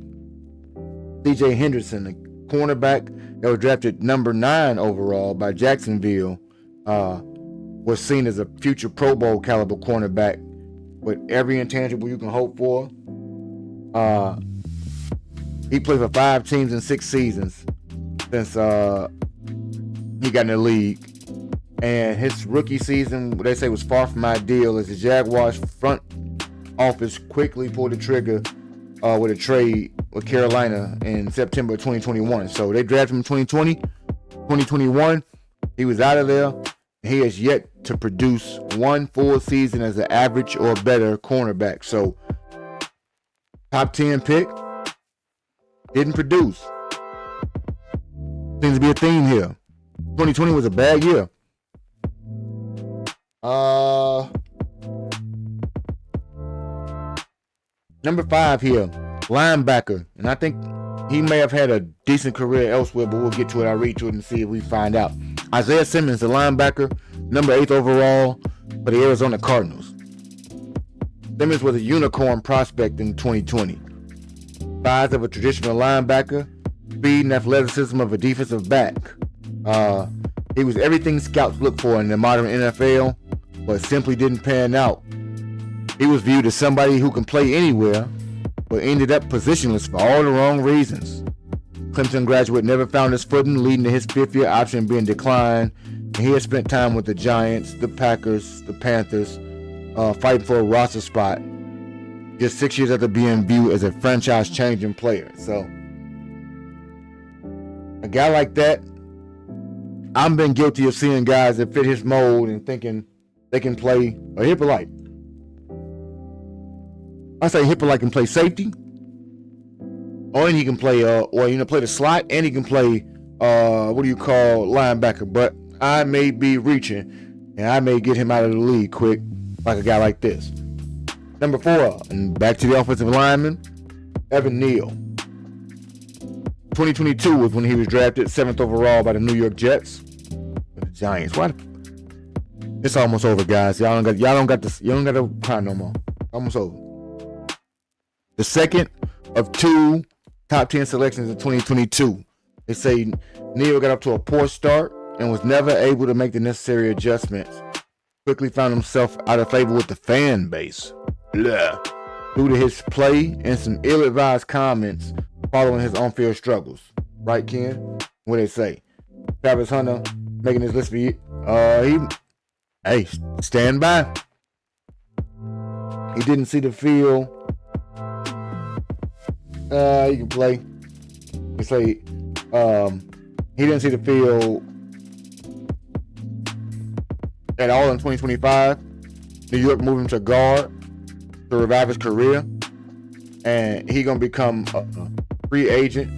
C.J. Henderson, the cornerback that was drafted number 9 overall by Jacksonville, was seen as a future Pro Bowl caliber cornerback with every intangible you can hope for. He played for 5 teams in 6 seasons since he got in the league. And his rookie season, they say, was far from ideal as the Jaguars front office quickly pulled the trigger with a trade with Carolina in September of 2021. So they drafted him in 2020, 2021. He was out of there. He has yet to produce 1 full season as an average or better cornerback. So top 10 pick, didn't produce. Seems to be a theme here. 2020 was a bad year. Number 5 here, linebacker. And I think he may have had a decent career elsewhere, but we'll get to it. I'll read to it and see if we find out. Isaiah Simmons, the linebacker, number 8 overall for the Arizona Cardinals. Simmons was a unicorn prospect in 2020. Size of a traditional linebacker, speed and athleticism of a defensive back. He was everything scouts look for in the modern NFL, but simply didn't pan out. He was viewed as somebody who can play anywhere, but ended up positionless for all the wrong reasons. Clemson graduate never found his footing, leading to his 5th-year option being declined. And he has spent time with the Giants, the Packers, the Panthers, fighting for a roster spot, just 6 years after being viewed as a franchise-changing player. So, a guy like that, I've been guilty of seeing guys that fit his mold and thinking they can play a Hippolyte. I say Hippolyte can play safety. Oh, and he can play play the slot, and he can play linebacker. But I may be reaching, and I may get him out of the league quick, like a guy like this. Number 4, and back to the offensive lineman, Evan Neal. 2022 was when he was drafted 7th overall by the New York Jets. The Giants. What? It's almost over, guys. Y'all don't got to cry no more. Almost over. The second of 2 top 10 selections in 2022. They say Neal got up to a poor start and was never able to make the necessary adjustments. Quickly found himself out of favor with the fan base. Blah. Due to his play and some ill-advised comments following his on-field struggles. Right, Ken? What they say? Travis Hunter making this list for you. Stand by. He didn't see the field. You can play. They say he didn't see the field at all in 2025. New York moved him to guard to revive his career, and he gonna become a free agent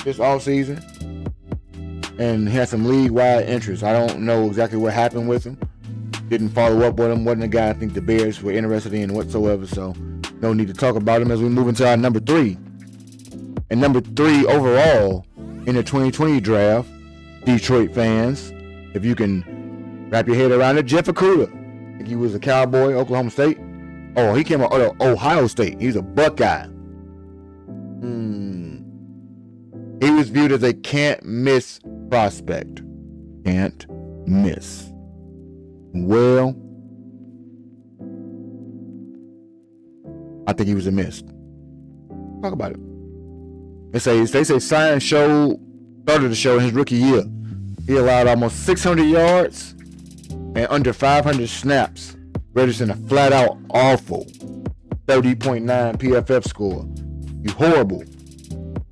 this offseason. And he had some league-wide interest. I don't know exactly what happened with him. Didn't follow up with him. Wasn't a guy I think the Bears were interested in whatsoever. So no need to talk about him as we move into our number 3. And number 3 overall in the 2020 draft, Detroit fans, if you can wrap your head around it, Jeff Okudah. I think he was a Cowboy, Oklahoma State. Oh, he came out of Ohio State. He's a Buckeye. He was viewed as a can't-miss prospect. Can't miss. Well, I think he was a miss. Talk about it. They say science started to show in his rookie year. He allowed almost 600 yards and under 500 snaps, registering a flat-out awful 30.9 PFF score. You horrible.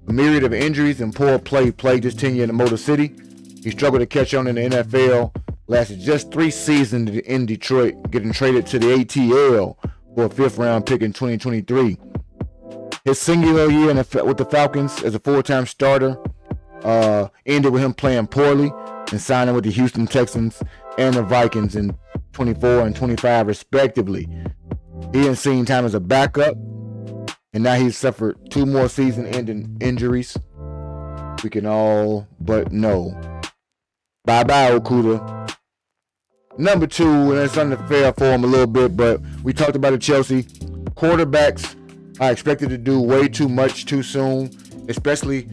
A myriad of injuries and poor play plagued his tenure in the Motor City. He struggled to catch on in the NFL, lasted just 3 seasons in Detroit, getting traded to the ATL for a 5th-round pick in 2023. His singular year with the Falcons as a full-time starter ended with him playing poorly and signing with the Houston Texans and the Vikings in 24 and 25 respectively. He hadn't seen time as a backup, and now he's suffered 2 more season-ending injuries. We can all but know. Bye-bye, Okudah. Number 2, and it's unfair for him a little bit, but we talked about it, Chelsea. Quarterbacks are expected to do way too much too soon, especially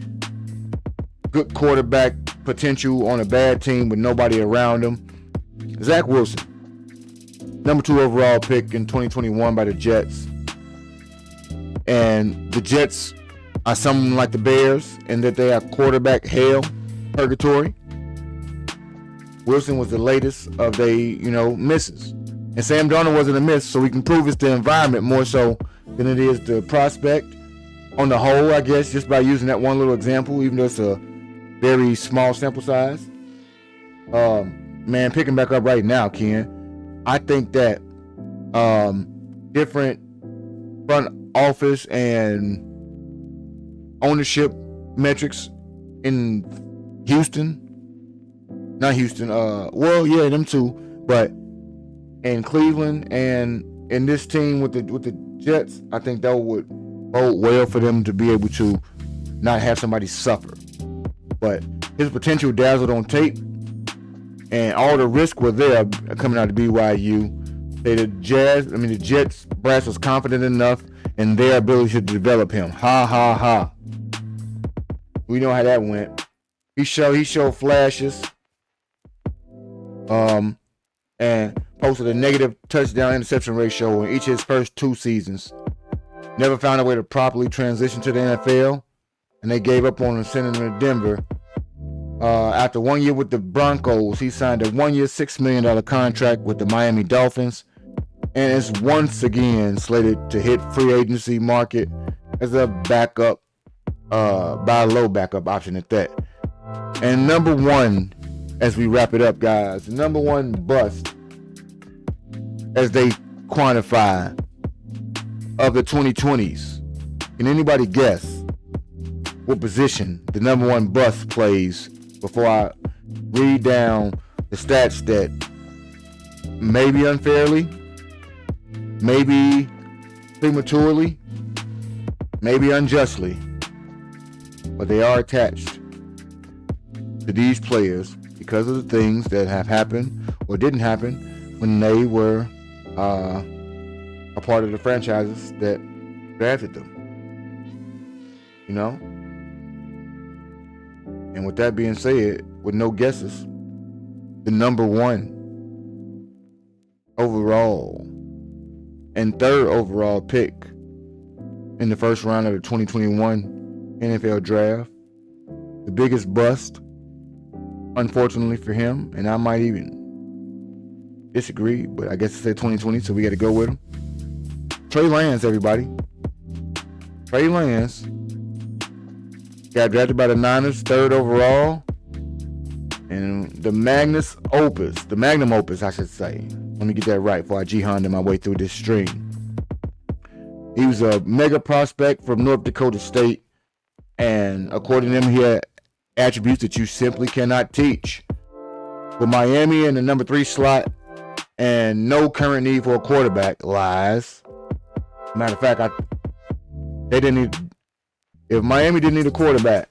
good quarterback potential on a bad team with nobody around him. Zach Wilson, number 2 overall pick in 2021 by the Jets. And the Jets are something like the Bears in that they have quarterback hell, purgatory. Wilson was the latest of misses. And Sam Darnold wasn't a miss, so we can prove it's the environment more so than it is the prospect. On the whole, I guess, just by using that one little example, even though it's a very small sample size. Picking back up right now, Ken, I think that different front office and ownership metrics in them two, but in Cleveland and in this team with the Jets, I think that would bode well for them to be able to not have somebody suffer. But his potential dazzled on tape, and all the risk were there coming out of BYU. The Jets brass was confident enough in their ability to develop him. Ha ha ha. We know how that went. He showed flashes. And posted a negative touchdown interception ratio in each of his first 2 seasons. Never found a way to properly transition to the NFL, and they gave up on him, sending him to Denver. After 1 year with the Broncos, he signed a 1-year, $6 million contract with the Miami Dolphins, and is once again slated to hit free agency market as a backup, buy low backup option at that. And number 1, as we wrap it up, guys, the number 1 bust, as they quantify, of the 2020s. Can anybody guess? what position the number one bust plays before I read down the stats that maybe unfairly, maybe prematurely, maybe unjustly, but they are attached to these players because of the things that have happened or didn't happen when they were a part of the franchises that drafted them. You know? And with that being said, with no guesses, the number one overall and third overall pick in the first round of the 2021 NFL draft, the biggest bust, unfortunately for him, and I might even disagree, but I guess it said 2020, so we got to go with him. Trey Lance, everybody. Trey Lance got drafted by the Niners, third overall, and the magnum opus, I should say. Let me get that right before I G-Honda my way through this string. He was a mega prospect from North Dakota State, and according to him, he had attributes that you simply cannot teach. With Miami in the number 3 slot and no current need for a quarterback, lies. Matter of fact, if Miami didn't need a quarterback.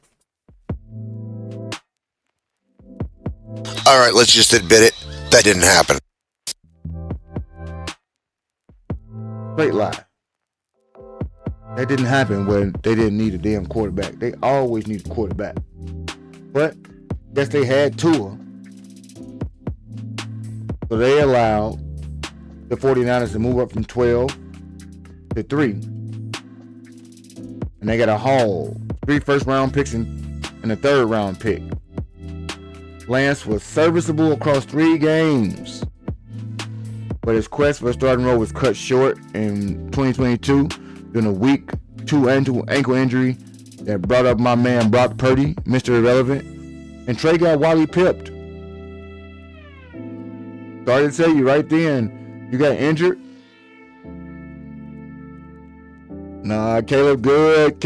All right, let's just admit it. That didn't happen. Straight lie. That didn't happen when they didn't need a damn quarterback. They always need a quarterback. But guess they had Tua. So they allowed the 49ers to move up from 12 to 3. And they got a haul. 3 first-round picks and a third-round pick. Lance was serviceable across 3 games. But his quest for a starting role was cut short in 2022 during a week 2 ankle injury that brought up my man Brock Purdy, Mr. Irrelevant. And Trey got Wally pipped. Started to tell you right then, you got injured. Nah, Caleb good.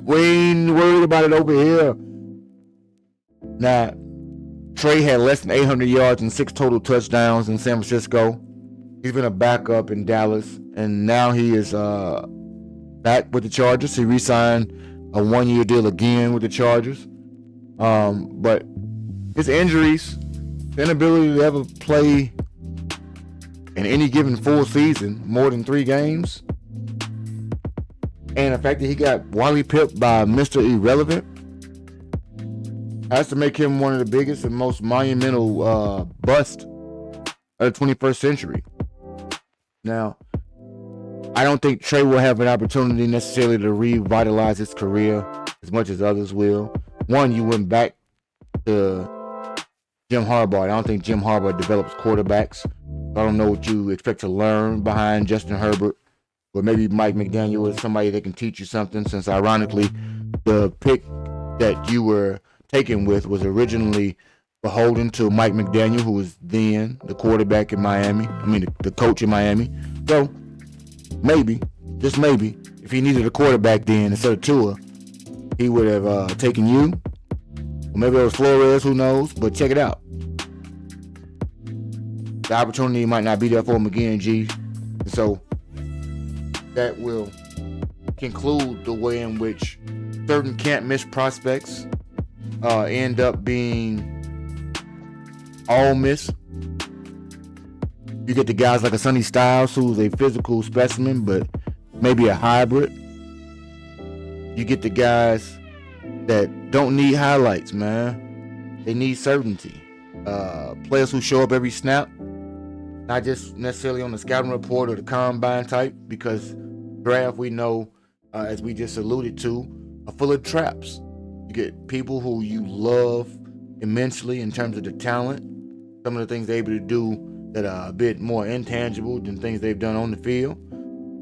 We ain't worried about it over here. Now, Trey had less than 800 yards and 6 total touchdowns in San Francisco. He's been a backup in Dallas, and now he is back with the Chargers. He re-signed a 1-year deal again with the Chargers. But his injuries, the inability to ever play in any given full season more than 3 games, and the fact that he got Wally pipped by Mr. Irrelevant has to make him one of the biggest and most monumental busts of the 21st century. Now, I don't think Trey will have an opportunity necessarily to revitalize his career as much as others will. One, you went back to Jim Harbaugh. I don't think Jim Harbaugh develops quarterbacks. I don't know what you expect to learn behind Justin Herbert. But maybe Mike McDaniel is somebody that can teach you something, since ironically the pick that you were taken with was originally beholden to Mike McDaniel, who was then the quarterback in Miami. The coach in Miami. So maybe, just maybe, if he needed a quarterback then instead of Tua, he would have taken you. Or maybe it was Flores, who knows? But check it out. The opportunity might not be there for him again, G. And so that will conclude the way in which certain can't miss prospects end up being all miss. You get the guys like a Sonny Styles, who's a physical specimen, but maybe a hybrid. You get the guys that don't need highlights, man. They need certainty. Players who show up every snap, not just necessarily on the scouting report or the combine type, because draft, we know, as we just alluded to, are full of traps. You get people who you love immensely in terms of the talent, some of the things they're able to do that are a bit more intangible than things they've done on the field.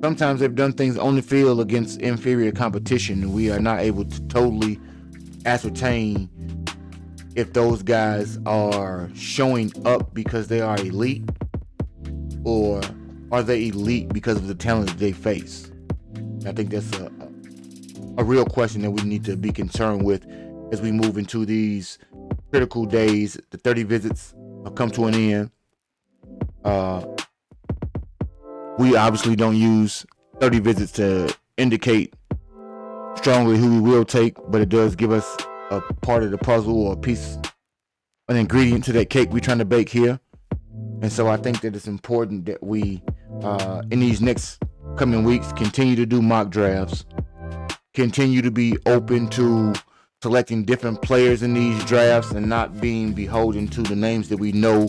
Sometimes they've done things on the field against inferior competition, and we are not able to totally ascertain if those guys are showing up because they are elite, or are they elite because of the talent that they face. I think that's a real question that we need to be concerned with as we move into these critical days. The 30 visits have come to an end. We obviously don't use 30 visits to indicate strongly who we will take, but it does give us a part of the puzzle or a piece, an ingredient to that cake we're trying to bake here. And so I think that it's important that we, in these next coming weeks, continue to do mock drafts, continue to be open to selecting different players in these drafts and not being beholden to the names that we know,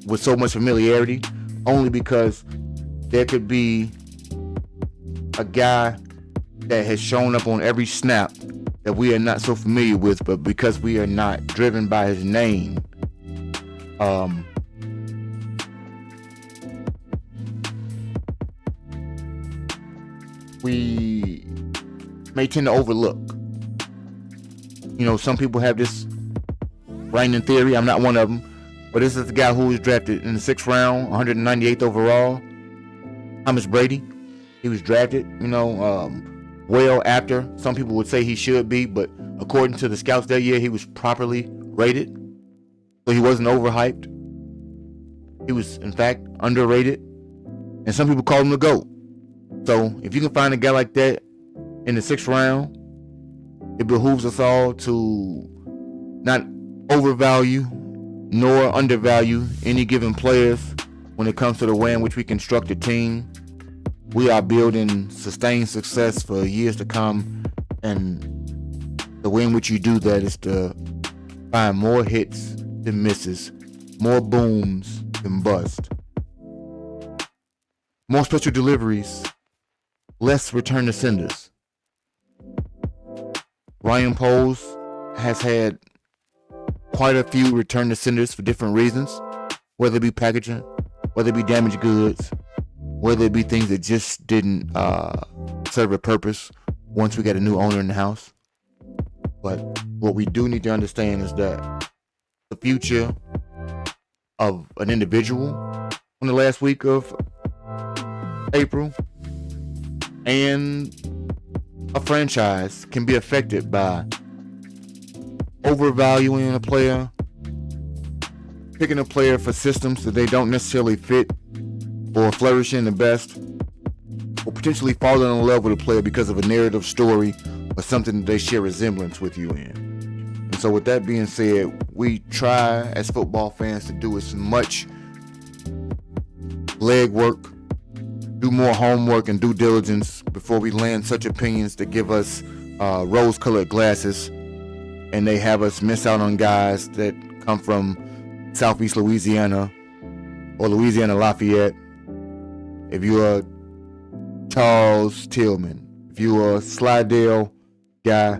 with so much familiarity, only because there could be a guy that has shown up on every snap that we are not so familiar with, but because we are not driven by his name, we may tend to overlook. Some people have this reigning theory. I'm not one of them, but this is the guy who was drafted in the 6th round, 198th overall, Thomas Brady. He was drafted, well after some people would say he should be, but according to the scouts that year, he was properly rated. So he wasn't overhyped. He was, in fact, underrated. And some people call him the GOAT. So if you can find a guy like that in the 6th round, it behooves us all to not overvalue nor undervalue any given players when it comes to the way in which we construct a team. We are building sustained success for years to come, and the way in which you do that is to find more hits than misses, more booms than bust, more special deliveries, less return to senders. Ryan Poles has had quite a few return to senders for different reasons, whether it be packaging, whether it be damaged goods, whether it be things that just didn't serve a purpose once we got a new owner in the house. But what we do need to understand is that the future of an individual in the last week of April and a franchise can be affected by overvaluing a player, picking a player for systems that they don't necessarily fit or flourishing the best, or potentially falling in love with a player because of a narrative story or something that they share resemblance with you in. And so with that being said, we try as football fans to do as much legwork, do more homework and due diligence before we land such opinions that give us rose-colored glasses, and they have us miss out on guys that come from Southeast Louisiana or Louisiana Lafayette. If you're Charles Tillman, if you're a Slidell guy,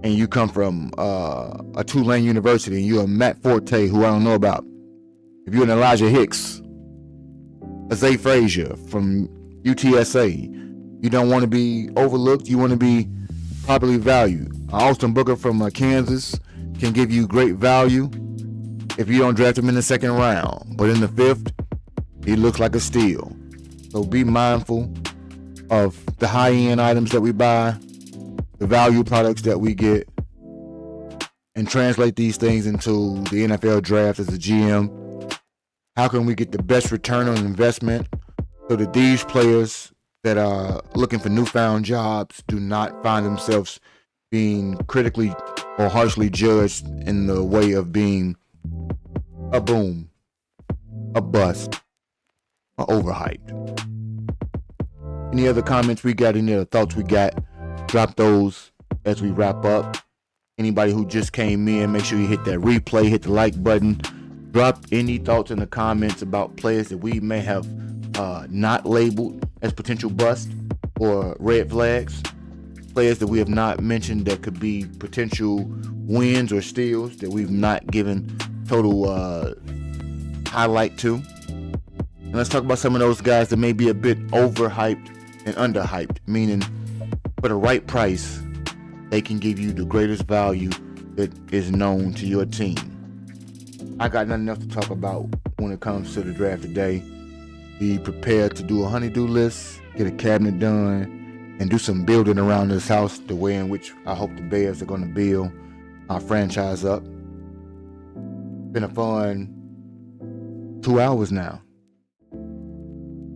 and you come from a Tulane University, and you're a Matt Forte, who I don't know about. If you're an Elijah Hicks, a Zay Frazier from UTSA, you don't want to be overlooked. You want to be properly valued. Austin Booker from Kansas can give you great value if you don't draft him in the 2nd round. But in the 5th, he looks like a steal. So be mindful of the high-end items that we buy, the value products that we get, and translate these things into the NFL draft as a GM. How can we get the best return on investment so that these players that are looking for newfound jobs do not find themselves being critically or harshly judged in the way of being a boom, a bust, or overhyped? Any other comments we got, any other thoughts we got, drop those as we wrap up. Anybody who just came in, make sure you hit that replay, hit the like button. Drop any thoughts in the comments about players that we may have not labeled as potential bust or red flags. Players that we have not mentioned that could be potential wins or steals that we've not given total highlight to. And let's talk about some of those guys that may be a bit overhyped and underhyped, meaning for the right price, they can give you the greatest value that is known to your team. I got nothing else to talk about when it comes to the draft today. be prepared to do a honey-do list, get a cabinet done, and do some building around this house the way in which I hope the Bears are going to build our franchise up. Been a fun 2 hours now.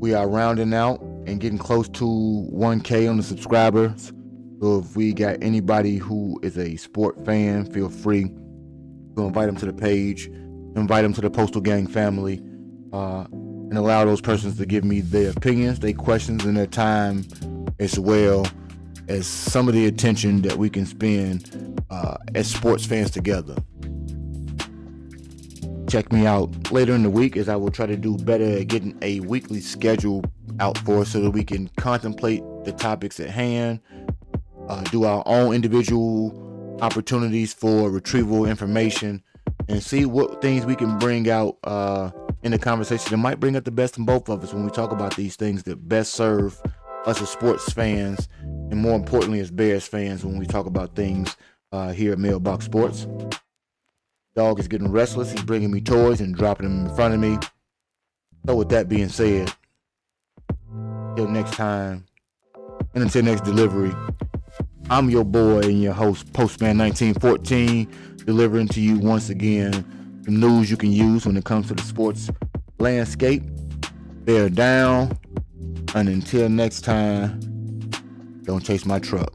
We are rounding out and getting close to 1K on the subscribers. So if we got anybody who is a sport fan, feel free to invite them to the page, invite them to the Postal Gang family, and allow those persons to give me their opinions, their questions, and their time, as well as some of the attention that we can spend as sports fans together. Check me out later in the week, as I will try to do better at getting a weekly schedule out for us so that we can contemplate the topics at hand, do our own individual opportunities for retrieval information, and see what things we can bring out in the conversation that might bring out the best in both of us when we talk about these things that best serve us as sports fans, and more importantly as Bears fans when we talk about things here at Mailbox Sports. Dog is getting restless. He's bringing me toys and dropping them in front of me. So with that being said, till next time, and until next delivery, I'm your boy and your host, Postman 1914, delivering to you once again the news you can use when it comes to the sports landscape. Bear down, and until next time, don't chase my truck.